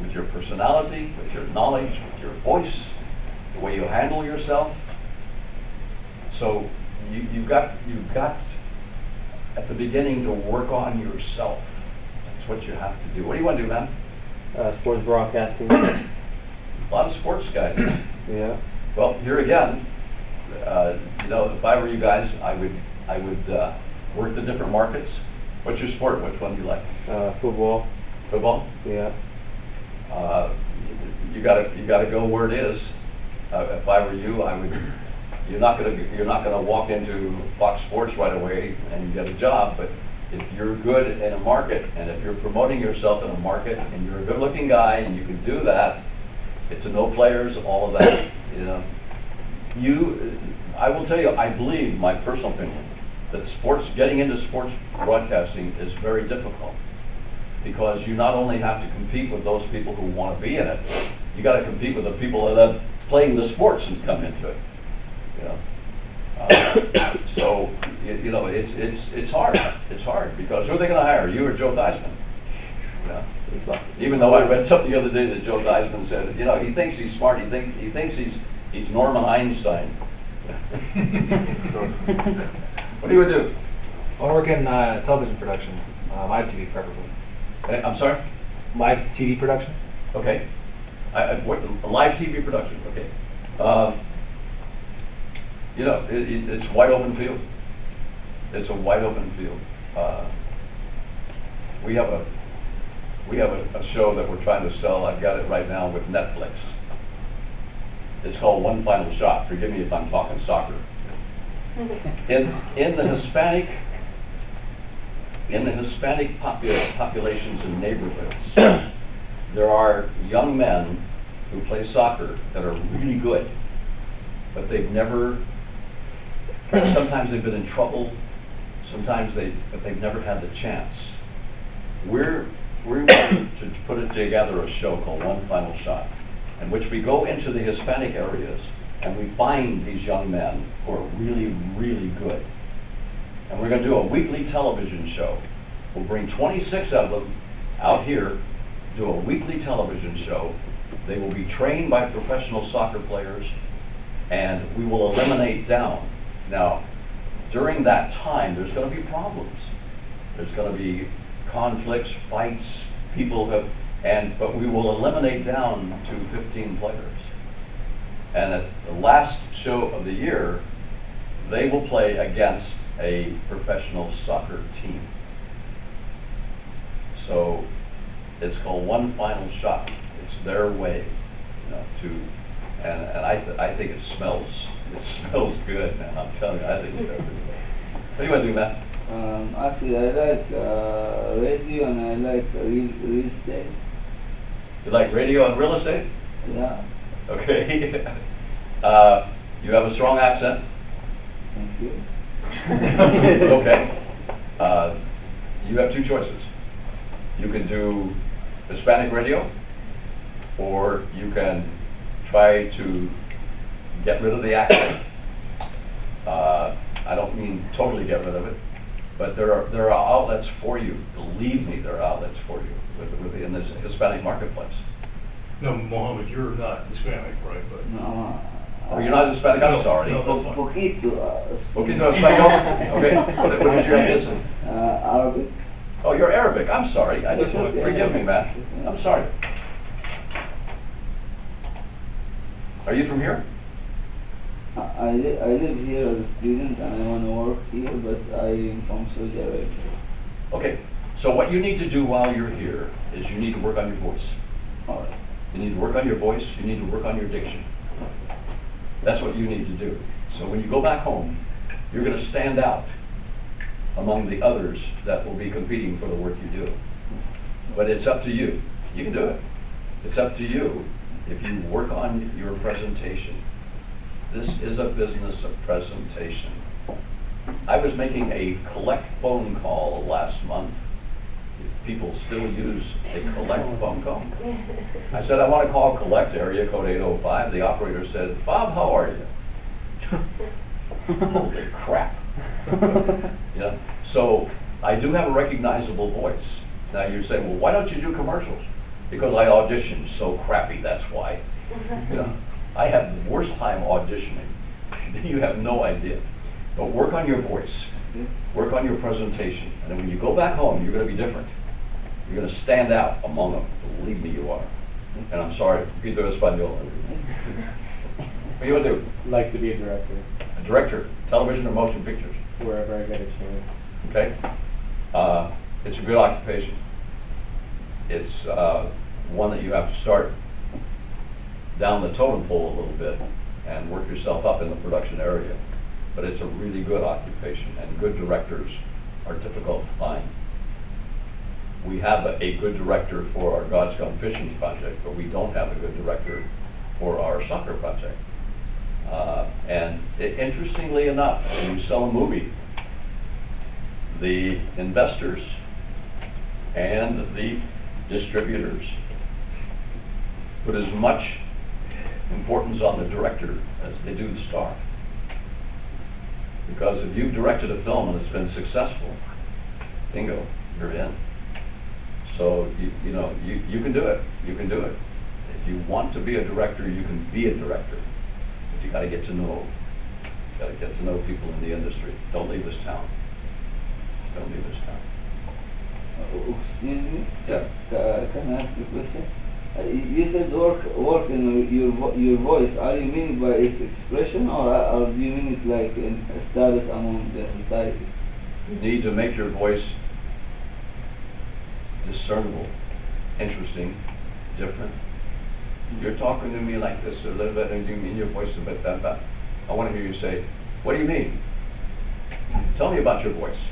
With your personality, with your knowledge, with your voice, the way you handle yourself. So you've got at the beginning to work on yourself. That's what you have to do. What do you want to do, man? Sports broadcasting. A lot of sports guys. Yeah. Well, here again, if I were you guys, I would work the different markets. What's your sport? Which one do you like? Football. Football? Yeah. You gotta go where it is. If I were you, I would. You're not gonna walk into Fox Sports right away and get a job. But if you're good in a market, and if you're promoting yourself in a market, and you're a good-looking guy, and you can do that, get to know players, all of that. I will tell you, I believe, my personal opinion, that getting into sports broadcasting is very difficult, because you not only have to compete with those people who want to be in it, you got to compete with the people that are playing the sports and come into it. So it's hard. It's hard because who are they going to hire? You or Joe Theismann? Even though I read something the other day that Joe Theismann said, he thinks he's smart. He thinks he's Norman Einstein. What do you do? I work in television production, live TV preferably. I'm sorry? Live TV production. Okay. Live TV production. Okay. It's wide open field. It's a wide open field. We have a show that we're trying to sell. I've got it right now with Netflix. It's called One Final Shot. Forgive me if I'm talking soccer. In the Hispanic populations and neighborhoods, there are young men who play soccer that are really good, but they've never. Sometimes they've been in trouble. But they've never had the chance. We want to put together a show called One Final Shot, in which we go into the Hispanic areas and we find these young men who are really, really good. And we're going to do a weekly television show. We'll bring 26 of them out here, do a weekly television show. They will be trained by professional soccer players, and we will eliminate down. Now, during that time, there's going to be problems. There's going to be conflicts, fights, but we will eliminate down to 15 players. And at the last show of the year, they will play against a professional soccer team. So it's called One Final Shot. It's their way, and I think it smells good, man. I'm telling you, I think it's everything. What do you want to do, Matt? Actually, I like radio and I like real estate. You like radio and real estate? Yeah. Okay. You have a strong accent. Thank you. Okay. You have two choices. You can do Hispanic radio, or you can try to get rid of the accent. I don't mean totally get rid of it, but there are outlets for you. Believe me, there are outlets for you in this Hispanic marketplace. No, Mohammed, you're not Hispanic, right? But No. Oh, you're not Hispanic? I'm sorry. No, that's fine. Poquito. Poquito español? Okay. What is your ethnicity? Arabic. Oh, you're Arabic. I'm sorry. I just That's fine. forgive me, man. I'm sorry. Are you from here? I live here as a student and I want to work here, but I am from Saudi Arabia. Okay. So what you need to do while you're here is you need to work on your voice. All right. You need to work on your voice. You need to work on your diction. That's what you need to do. So when you go back home, you're going to stand out among the others that will be competing for the work you do. But it's up to you. You can do it. It's up to you if you work on your presentation. This is a business of presentation. I was making a collect phone call last month. People still use a collect phone call. I said, I want to call collect area code 805. The operator said, Bob, how are you? Holy crap. Yeah. So I do have a recognizable voice. Now you say, well, why don't you do commercials? Because I audition so crappy, that's why. You know, I have the worst time auditioning. You have no idea. But work on your voice. Work on your presentation. And then when you go back home, you're going to be different. You're going to stand out among them. Believe me, you are. And I'm sorry, Pedro Espanol. What you want to do? Like to be a director, A director, television or motion pictures. wherever I get a chance. Okay? It's a good occupation. It's one that you have to start down the totem pole a little bit and work yourself up in the production area. But it's a really good occupation, and good directors are difficult to find. We have a good director for our God's Gone Fishing project, but we don't have a good director for our soccer project. Interestingly enough, when you sell a movie, the investors and the distributors put as much importance on the director as they do the star. Because if you've directed a film and it's been successful, bingo, you're in. So you know you can do it. You can do it. If you want to be a director, you can be a director. But you got to get to know. You got to get to know people in the industry. Don't leave this town. Don't leave this town. Excuse me? Yeah. Can I ask you a question? You said work in your voice. Are you meaning by its expression, or do you mean it like in status among the society? You need to make your voice discernible, interesting, different. You're talking to me like this a little bit, and you mean your voice a bit that. I want to hear you say, "What do you mean? Tell me about your voice."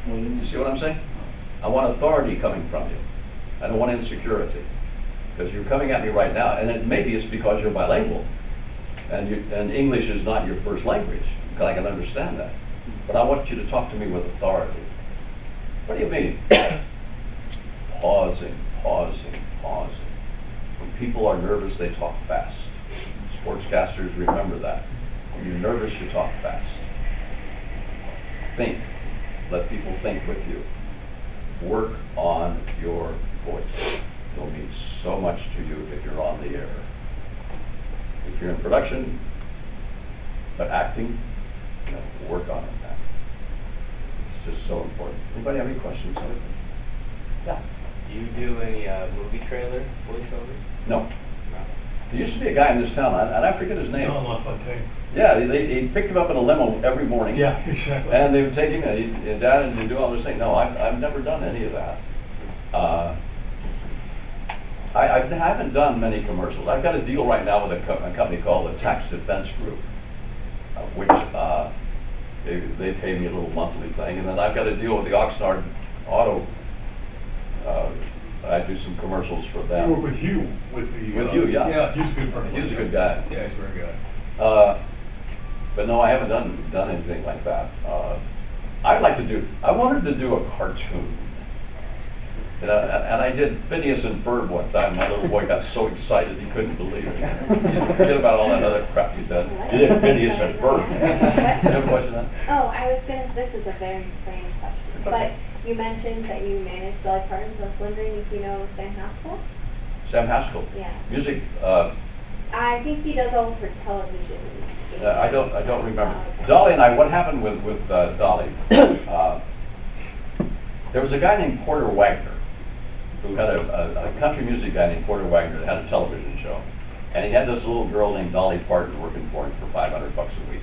You see what I'm saying? I want authority coming from you. I don't want insecurity. Because you're coming at me right now, and maybe it's because you're bilingual, and English is not your first language. Because I can understand that. But I want you to talk to me with authority. What do you mean? Pausing. When people are nervous, they talk fast. Sportscasters, remember that. When you're nervous, you talk fast. Think. Let people think with you. Work on your voice. It'll mean so much to you if you're on the air. If you're in production, but acting, work on it, man. It's just so important. Anybody have any questions? Yeah. Do you do any movie trailer voiceovers? No. There used to be a guy in this town, and I forget his name. Don LaFontaine. Yeah, he picked him up in a limo every morning. Yeah, exactly. And they would take him and down and do all this thing. No, I've never done any of that. I haven't done many commercials. I've got a deal right now with a company called the Tax Defense Group, which they pay me a little monthly thing. And then I've got a deal with the Oxnard Auto. I do some commercials for them. You were with you, With you, yeah. Yeah, he's a good person. He's a good guy. Yeah, he's a very good guy. But no, I haven't done anything like that. I wanted to do a cartoon. And I did Phineas and Ferb one time. My little boy got so excited he couldn't believe it. Forget about all that other crap you did. You did Phineas and Ferb. You have a question on? Oh, I was gonna, this is a very strange question, but you mentioned that you managed Dolly Parton, so I was wondering if you know Sam Haskell? Sam Haskell. Yeah. Music, I think he does all for television. I don't remember. Oh, okay. Dolly and I, what happened with Dolly, there was a guy named Porter Wagner, who had a country music guy named Porter Wagner that had a television show. And he had this little girl named Dolly Parton working for him for $500 a week.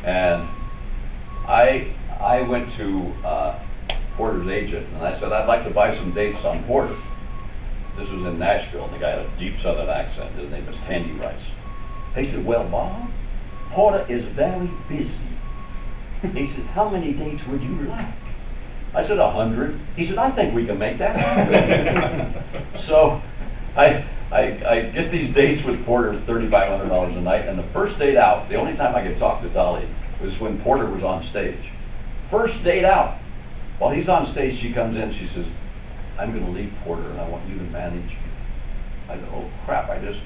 And I went to Porter's agent and I said, I'd like to buy some dates on Porter. This was in Nashville, and the guy had a deep southern accent. His name was Tandy Rice. He said, well, Bob, Porter is very busy. He said, how many dates would you like? I said, 100. He said, I think we can make that happen. So I get these dates with Porter, $3,500 a night, and the first date out, the only time I could talk to Dolly was when Porter was on stage. First date out. While he's on stage, she comes in, she says, I'm going to leave Porter and I want you to manage me. I said, oh crap, I just,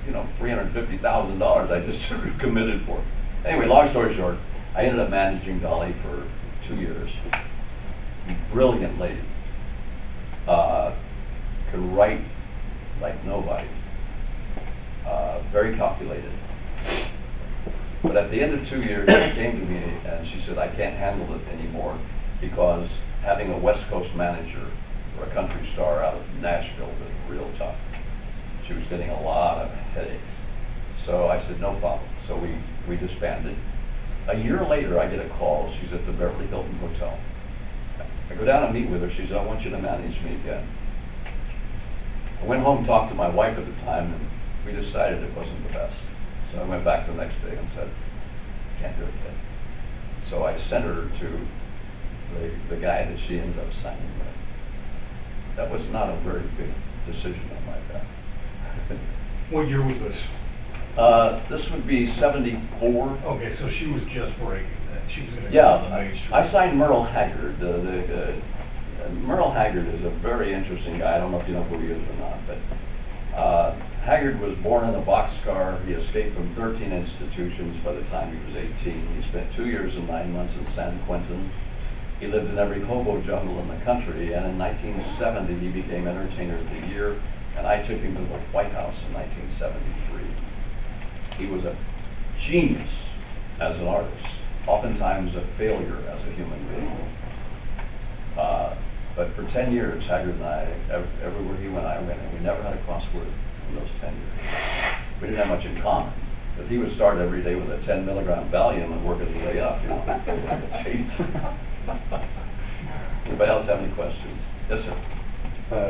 $350,000 I just committed for. Anyway, long story short, I ended up managing Dolly for 2 years. Brilliant lady. Could write like nobody. Very calculated. But at the end of 2 years, she came to me and she said, I can't handle it anymore because having a West Coast manager for a country star out of Nashville was real tough. She was getting a lot of headaches. So I said, no problem. So we disbanded. A year later, I get a call. She's at the Beverly Hilton Hotel. I go down and meet with her. She said, I want you to manage me again. I went home, talked to my wife at the time, and we decided it wasn't the best. So I went back the next day and said, can't do it again. So I sent her to the guy that she ended up signing with. That was not a very big decision on my part. What year was this? This would be 74. Okay, so she was just breaking then. She was going to go Yeah, to the mainstream. I signed Merle Haggard. Merle Haggard is a very interesting guy. I don't know if you know who he is or not, but Haggard was born in a boxcar. He escaped from 13 institutions by the time he was 18. He spent 2 years and 9 months in San Quentin. He lived in every hobo jungle in the country, and in 1970 he became Entertainer of the Year, and I took him to the White House in 1973. He was a genius as an artist, oftentimes a failure as a human being. But for 10 years, Haggard and I, everywhere he went, I went, and we never had a crossword in those 10 years. We didn't have much in common, because he would start every day with a 10 milligram Valium and work his way up, Jeez. Anybody else have any questions? Yes, sir.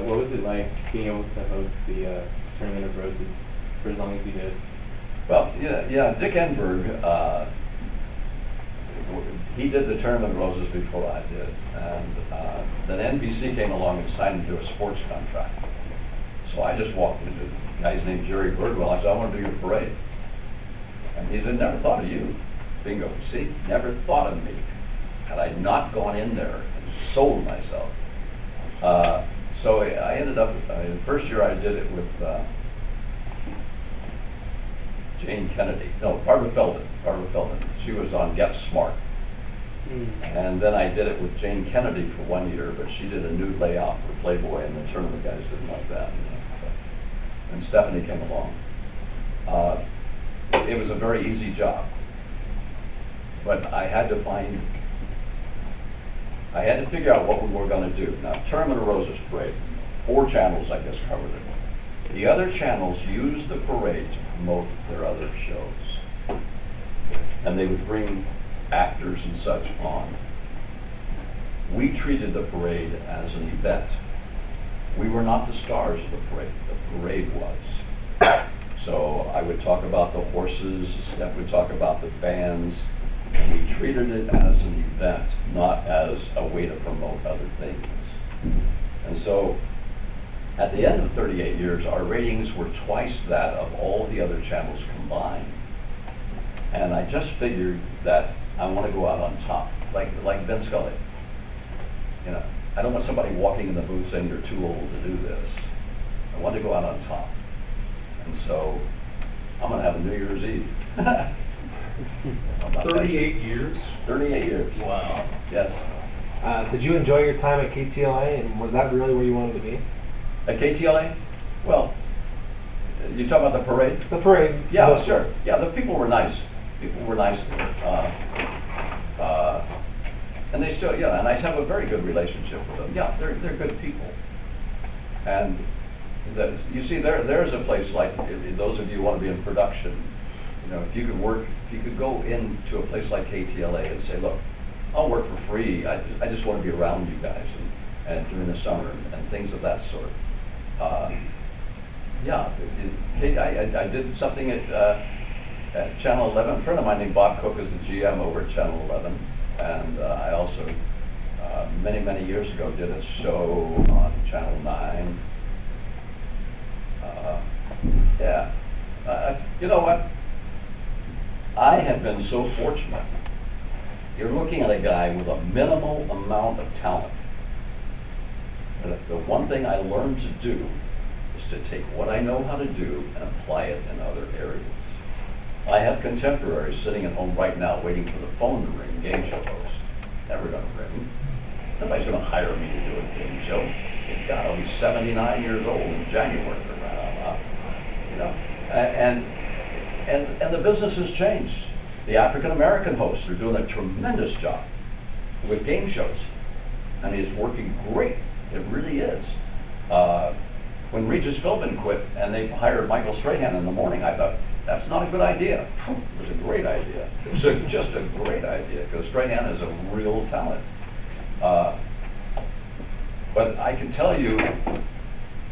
What was it like being able to host the Tournament of Roses for as long as you did? Well, yeah. Dick Enberg, he did the Tournament of Roses before I did, and then NBC came along and signed him to a sports contract. So I just walked into a guy's named Jerry Birdwell. I said, I want to do your parade. And he said, never thought of you. Bingo. See, never thought of me. Had I not gone in there and sold myself. So I ended up, the first year I did it with Jane Kennedy. No, Barbara Feldman. She was on Get Smart. And then I did it with Jane Kennedy for 1 year, but she did a nude layout for Playboy, and the tournament guys didn't like that. And Stephanie came along. It was a very easy job. But I had to figure out what we were going to do. Now, Tournament of Roses parade, 4 channels, I guess, covered it. The other channels used the parade to promote their other shows. And they would bring actors and such on. We treated the parade as an event. We were not the stars of the parade was. So I would talk about the horses, Steph would talk about the bands, and we treated it as an event, not as a way to promote other things. And so at the end of 38 years, our ratings were twice that of all the other channels combined. And I just figured that I want to go out on top, like Ben Scully. I don't want somebody walking in the booth saying you're too old to do this. I want to go out on top. And so I'm going to have a New Year's Eve. How about that? 38 years? 38 years. Wow. Yes. Did you enjoy your time at KTLA, and was that really where you wanted to be? At KTLA? Well, you talk about the parade? The parade. Yeah, mostly. sure. Yeah, the people were nice. People were nice there. And they still, yeah, and I have a very good relationship with them. Yeah, they're good people. And you see, there's a place like, if those of you who want to be in production, you know, if you could go into a place like KTLA and say, look, I'll work for free. I just want to be around you guys and during the summer and things of that sort. Yeah, I did something at Channel 11. A friend of mine named Bob Cook is the GM over at Channel 11. And I also, many years ago, did a show on Channel 9. Yeah. You know what? I have been so fortunate. You're looking at a guy with a minimal amount of talent. But the one thing I learned to do is to take what I know how to do and apply it in other areas. I have contemporaries sitting at home right now waiting for the phone to ring, game show host. Never gonna ring. Nobody's gonna hire me to do a game show. God, I'll be 79 years old in January for crying out loud. You know, and the business has changed. The African American hosts are doing a tremendous job with game shows. I mean, it's working great. It really is. When Regis Philbin quit and they hired Michael Strahan in the morning, I thought, that's not a good idea. It was a great idea. It was just a great idea because Strahan is a real talent. But I can tell you,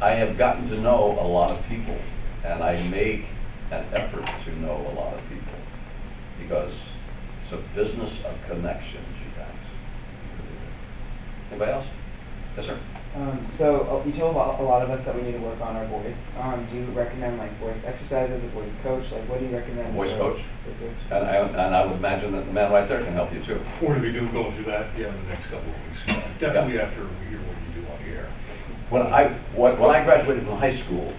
I have gotten to know a lot of people, and I make an effort to know a lot of people because it's a business of connections, you guys. Anybody else? Yes, sir. So you told a lot of us that we need to work on our voice. Do you recommend like voice exercises, a voice coach? Like what do you recommend? Voice coach. Voice coach? And I would imagine that the man right there can help you too. We're going to be going through that in the next couple of weeks. Definitely after we hear what you do on the air. When I graduated from high school,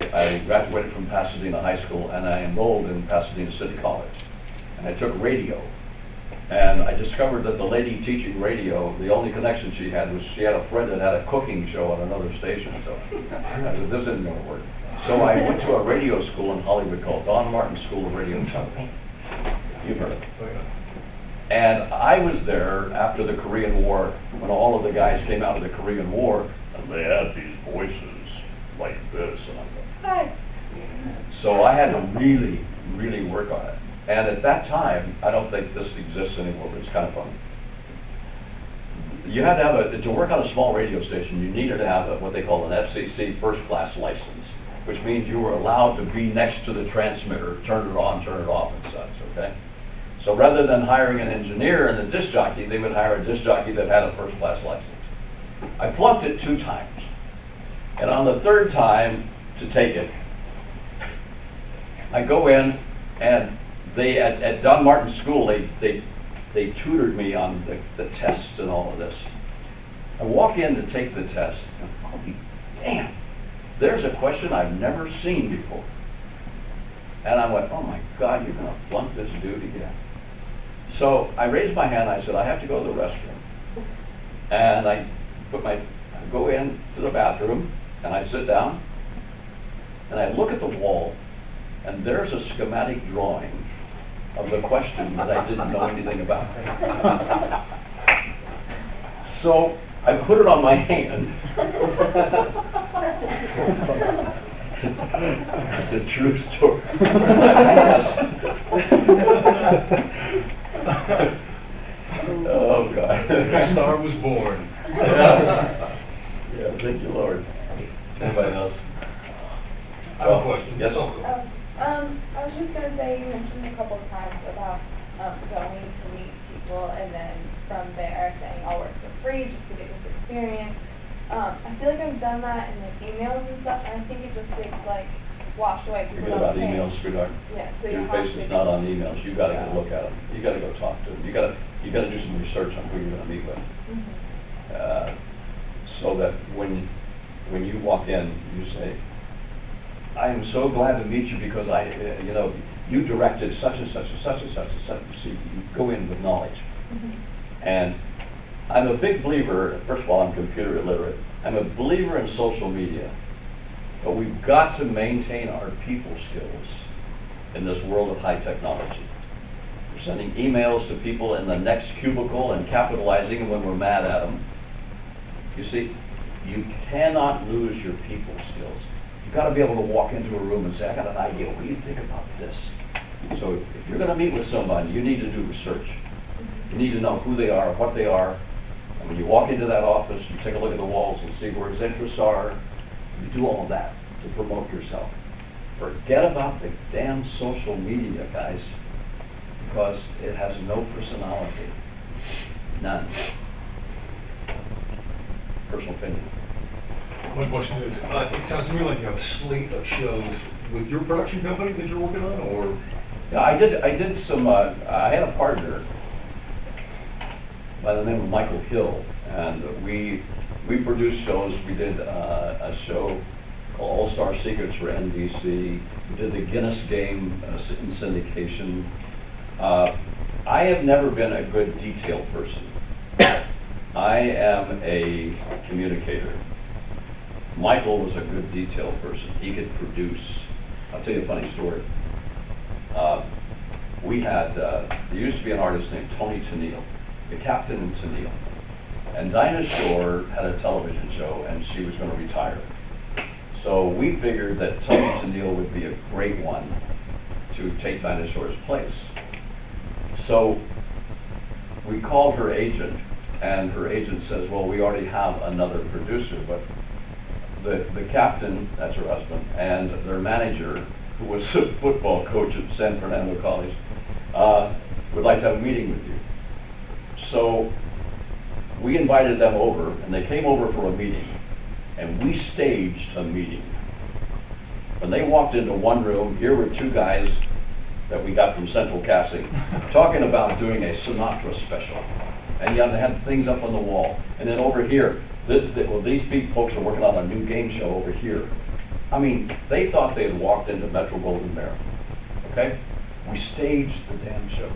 I graduated from Pasadena High School and I enrolled in Pasadena City College. And I took radio. And I discovered that the lady teaching radio, the only connection she had was she had a friend that had a cooking show on another station. So I said, this isn't going to work. So I went to a radio school in Hollywood called Don Martin School of Radio and Television. You've heard of it. And I was there after the Korean War, when all of the guys came out of the Korean War, and they had these voices like this. And I'm going, hi. So I had to really, really work on it. And at that time, I don't think this exists anymore, but it's kind of funny. You had to have to work on a small radio station, you needed to have what they call an FCC first class license, which means you were allowed to be next to the transmitter, turn it on, turn it off and such, okay? So rather than hiring an engineer and a disc jockey, they would hire a disc jockey that had a first class license. I flunked it 2 times. And on the 3rd time to take it, I go in and they at Don Martin School, they tutored me on the tests and all of this. I walk in to take the test, and holy damn, there's a question I've never seen before. And I went, oh my God, you're gonna flunk this dude again. So I raised my hand, I said, I have to go to the restroom. And I go in to the bathroom, and I sit down, and I look at the wall, and there's a schematic drawing of the question that I didn't know anything about. So I put it on my hand. It's a true story. Oh God. The star was born. Yeah. Thank you, Lord. Anybody else? I have a question. Yes. I was just going to say, you mentioned a couple of times about going to meet people and then from there saying, I'll work for free just to get this experience. I feel like I've done that in like emails and stuff, and I think it just gets like washed away. Forget about emails, sweetheart. Yeah, so your you face have is to not on emails. You got to go look at them. You got to go talk to them. You got to do some research on who you're going to meet with. so that when you walk in, you say, I am so glad to meet you because you directed such and such and such and such and such. So you go in with knowledge. And I'm a big believer, first of all, I'm computer illiterate. I'm a believer in social media, but we've got to maintain our people skills in this world of high technology. We're sending emails to people in the next cubicle and capitalizing them when we're mad at them. You see, you cannot lose your people skills. You've got to be able to walk into a room and say, I got an idea, what do you think about this? So if you're going to meet with somebody, you need to do research. You need to know who they are, what they are. And when you walk into that office, you take a look at the walls and see where his interests are. You do all of that to promote yourself. Forget about the damn social media, guys, because it has no personality. None. Personal opinion. My question is, it sounds to me like you have a slate of shows with your production company that you're working on, or? Yeah, I did some, I had a partner by the name of Michael Hill, and we produced shows. We did a show called All-Star Secrets for NBC. We did the Guinness Game in syndication. I have never been a good detail person. I am a communicator. Michael was a good detail person. He could produce. I'll tell you a funny story. There used to be an artist named Tony Tennille, the captain in Tennille. And Dinah Shore had a television show and she was going to retire. So we figured that Tony Tennille would be a great one to take Dinah Shore's place. So we called her agent, and her agent says, well, we already have another producer, but the captain, that's her husband, and their manager, who was a football coach at San Fernando College, would like to have a meeting with you. So we invited them over, and they came over for a meeting, and we staged a meeting. When they walked into one room, here were two guys that we got from Central Casting talking about doing a Sinatra special. And yet they had things up on the wall. And then over here, these folks are working on a new game show over here. I mean, they thought they had walked into Metro Golden Bear. Okay? We staged the damn show.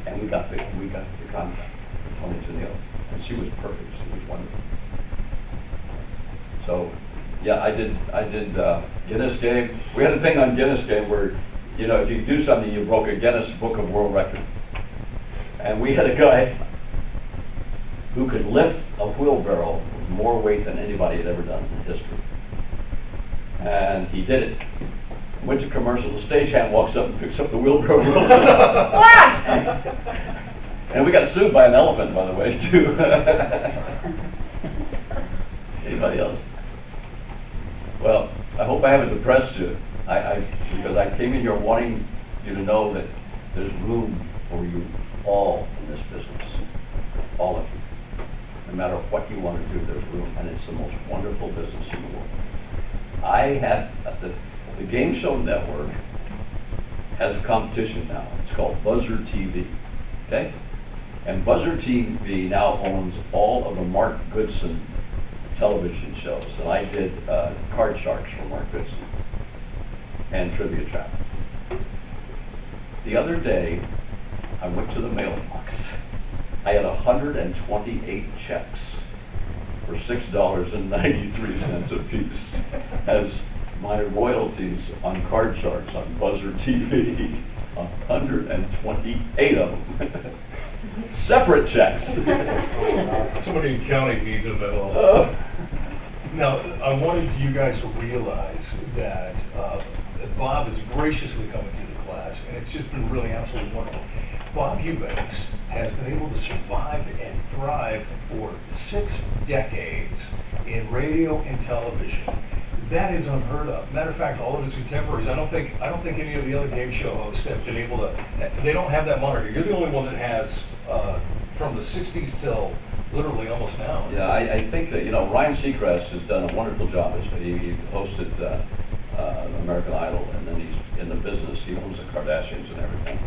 And we got the contract with Tony Tennille. And she was perfect. She was wonderful. So, yeah, I did Guinness Game. We had a thing on Guinness Game where, you know, if you do something, you broke a Guinness Book of World Record. And we had a guy who could lift a wheelbarrow with more weight than anybody had ever done in history. And he did it. Went to commercial. The stagehand walks up and picks up the wheelbarrow. What? And we got sued by an elephant, by the way, too. Anybody else? Well, I hope I haven't depressed you. Because I came in here wanting you to know that there's room for you all in this business. All of you. No matter what you want to do, there's room. And it's the most wonderful business in the world. I had, the Game Show Network has a competition now. It's called Buzzer TV. Okay? And Buzzer TV now owns all of the Mark Goodson television shows. And I did Card Sharks for Mark Goodson and Trivia Trap. The other day, I went to the mailbox. I had 128 checks for $6.93 a piece as my royalties on Card Sharks on Buzzer TV. 128 of them. Separate checks. Somebody in county needs a bill. Now, I wanted you guys to realize that Bob is graciously coming to the class, and it's just been really absolutely wonderful. Bob Eubanks has been able to survive and thrive for 6 decades in radio and television. That is unheard of. Matter of fact, all of his contemporaries, I don't think any of the other game show hosts have been able to, they don't have that moniker. You're the only one that has, from the 60s till literally almost now. Yeah, I think that, you know, Ryan Seacrest has done a wonderful job. He hosted American Idol, and then he's in the business. He owns the Kardashians and everything.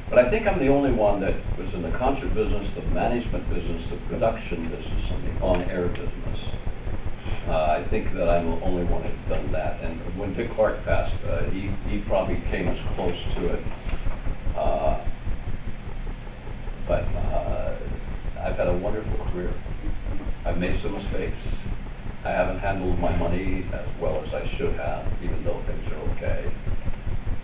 But I think I'm the only one that was in the concert business, the management business, the production business, and the on-air business. I think that I'm the only one who's done that. And when Dick Clark passed, he probably came as close to it. But I've had a wonderful career. I've made some mistakes. I haven't handled my money as well as I should have, even though things are okay.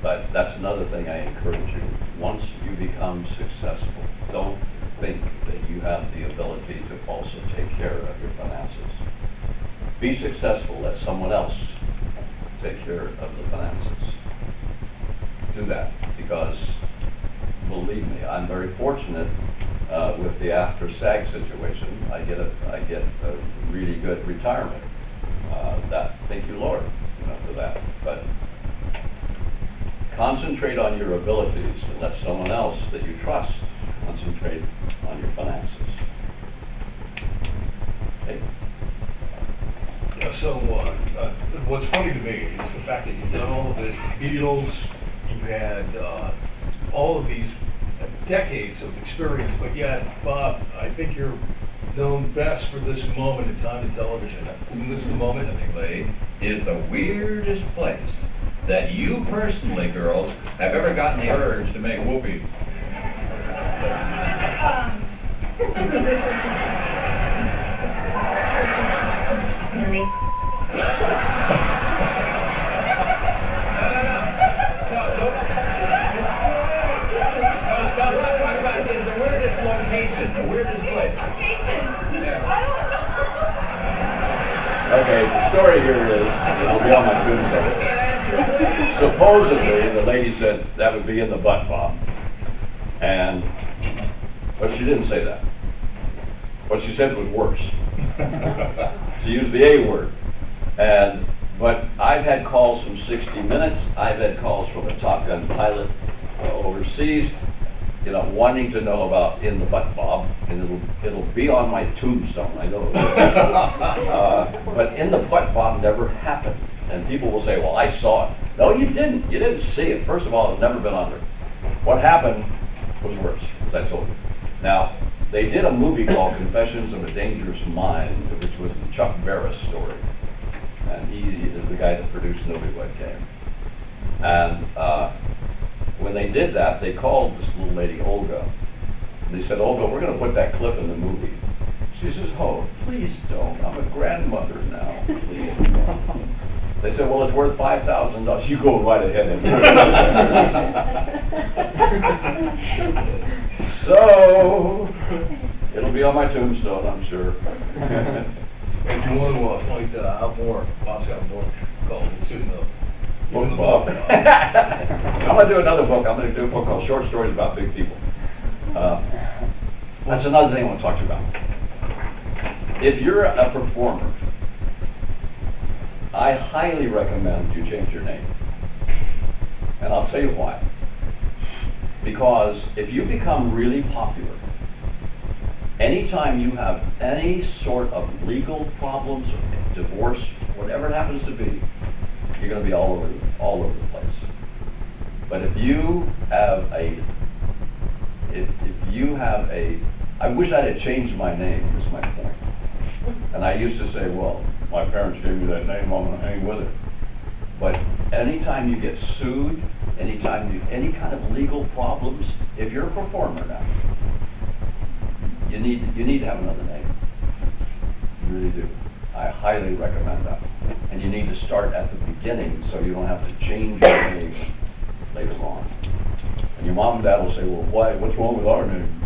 But that's another thing I encourage you. Once you become successful, don't think that you have the ability to also take care of your finances. Be successful, let someone else take care of the finances. Do that, because believe me, I'm very fortunate with the after SAG situation. I get a really good retirement. Thank you, Lord, for that. But concentrate on your abilities and let someone else that you trust concentrate on your finances. Okay. Yeah, so what's funny to me is the fact that you've done all of this, the Beatles, you've had all of these decades of experience, but yet, Bob, I think you're known best for this moment in time in television. Isn't this the moment? Technically, is the weirdest place that you personally, girls, have ever gotten the urge to make whoopee. The weirdest place. Okay, the story here is, it'll be on my tombstone. Supposedly, the lady said that would be in the butt, Bob. But she didn't say that. What she said was worse. She used the A word. But I've had calls from 60 Minutes. I've had calls from a Top Gun pilot overseas, wanting to know about in the butt, Bob, and it'll be on my tombstone. I know. But in the butt, Bob never happened, and people will say, "Well, I saw it." No, you didn't. You didn't see it. First of all, it's never been on there. What happened was worse, as I told you. Now, they did a movie called Confessions of a Dangerous Mind, which was the Chuck Barris story, and he is the guy that produced No Big Wet Game. And when they did that, they called this little lady, Olga. They said, "Olga, we're going to put that clip in the movie." She says, "Oh, please don't. I'm a grandmother now. Please don't." They said, "Well, it's worth $5,000. You go right ahead and do it." So, it'll be on my tombstone, I'm sure. If you want to find out more, Bob's got a book called It's in the Book Bob. So I'm going to do another book. I'm going to do a book called Short Stories About Big People. That's another thing I want to talk to you about. If you're a performer, I highly recommend you change your name. And I'll tell you why. Because if you become really popular, anytime you have any sort of legal problems or divorce, whatever it happens to be, you're going to be all over the place. But if you have I wish I had changed my name, is my point. And I used to say, well, my parents gave me that name, I'm going to hang with it. But anytime you get sued, any kind of legal problems, if you're a performer now, you need to have another name. You really do. I highly recommend that. And you need to start at the beginning so you don't have to change your name later on. And your mom and dad will say, "Well, what's wrong with our name?"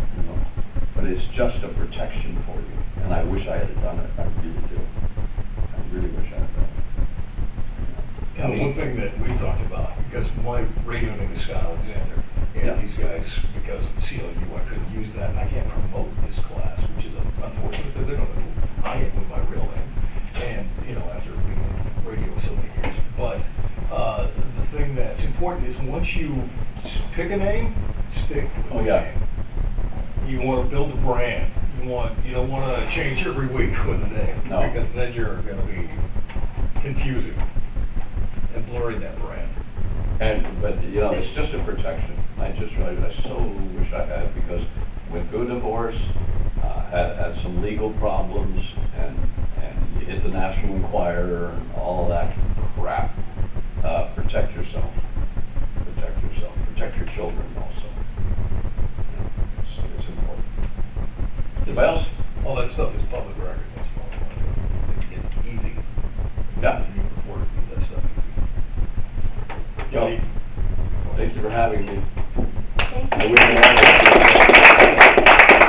But it's just a protection for you. And I wish I had done it. I really do. I really wish I had done it. One thing that we talked about, because my radio name is Scott Alexander, and these guys, because of CLU, I couldn't use that, and I can't promote this class, which is unfortunate because they don't know who I am with my real name. And, after being on radio so many years. But the thing that's important is once you pick a name, stick with the name. You want to build a brand. You don't want to change every week with a name. No. Because then you're going to be confusing and blurring that brand. But you know, it's just a protection. I so wish I had, because went through a divorce, had some legal problems, and you hit the National Enquirer and all of that crap. Protect yourself. Protect yourself. Protect your children also. You know, it's important. Anybody else? All that stuff is public record. That's public record. It's easy. Yeah. You report that stuff easy. Well, thank you for having me. Thank I you. wish you all the best.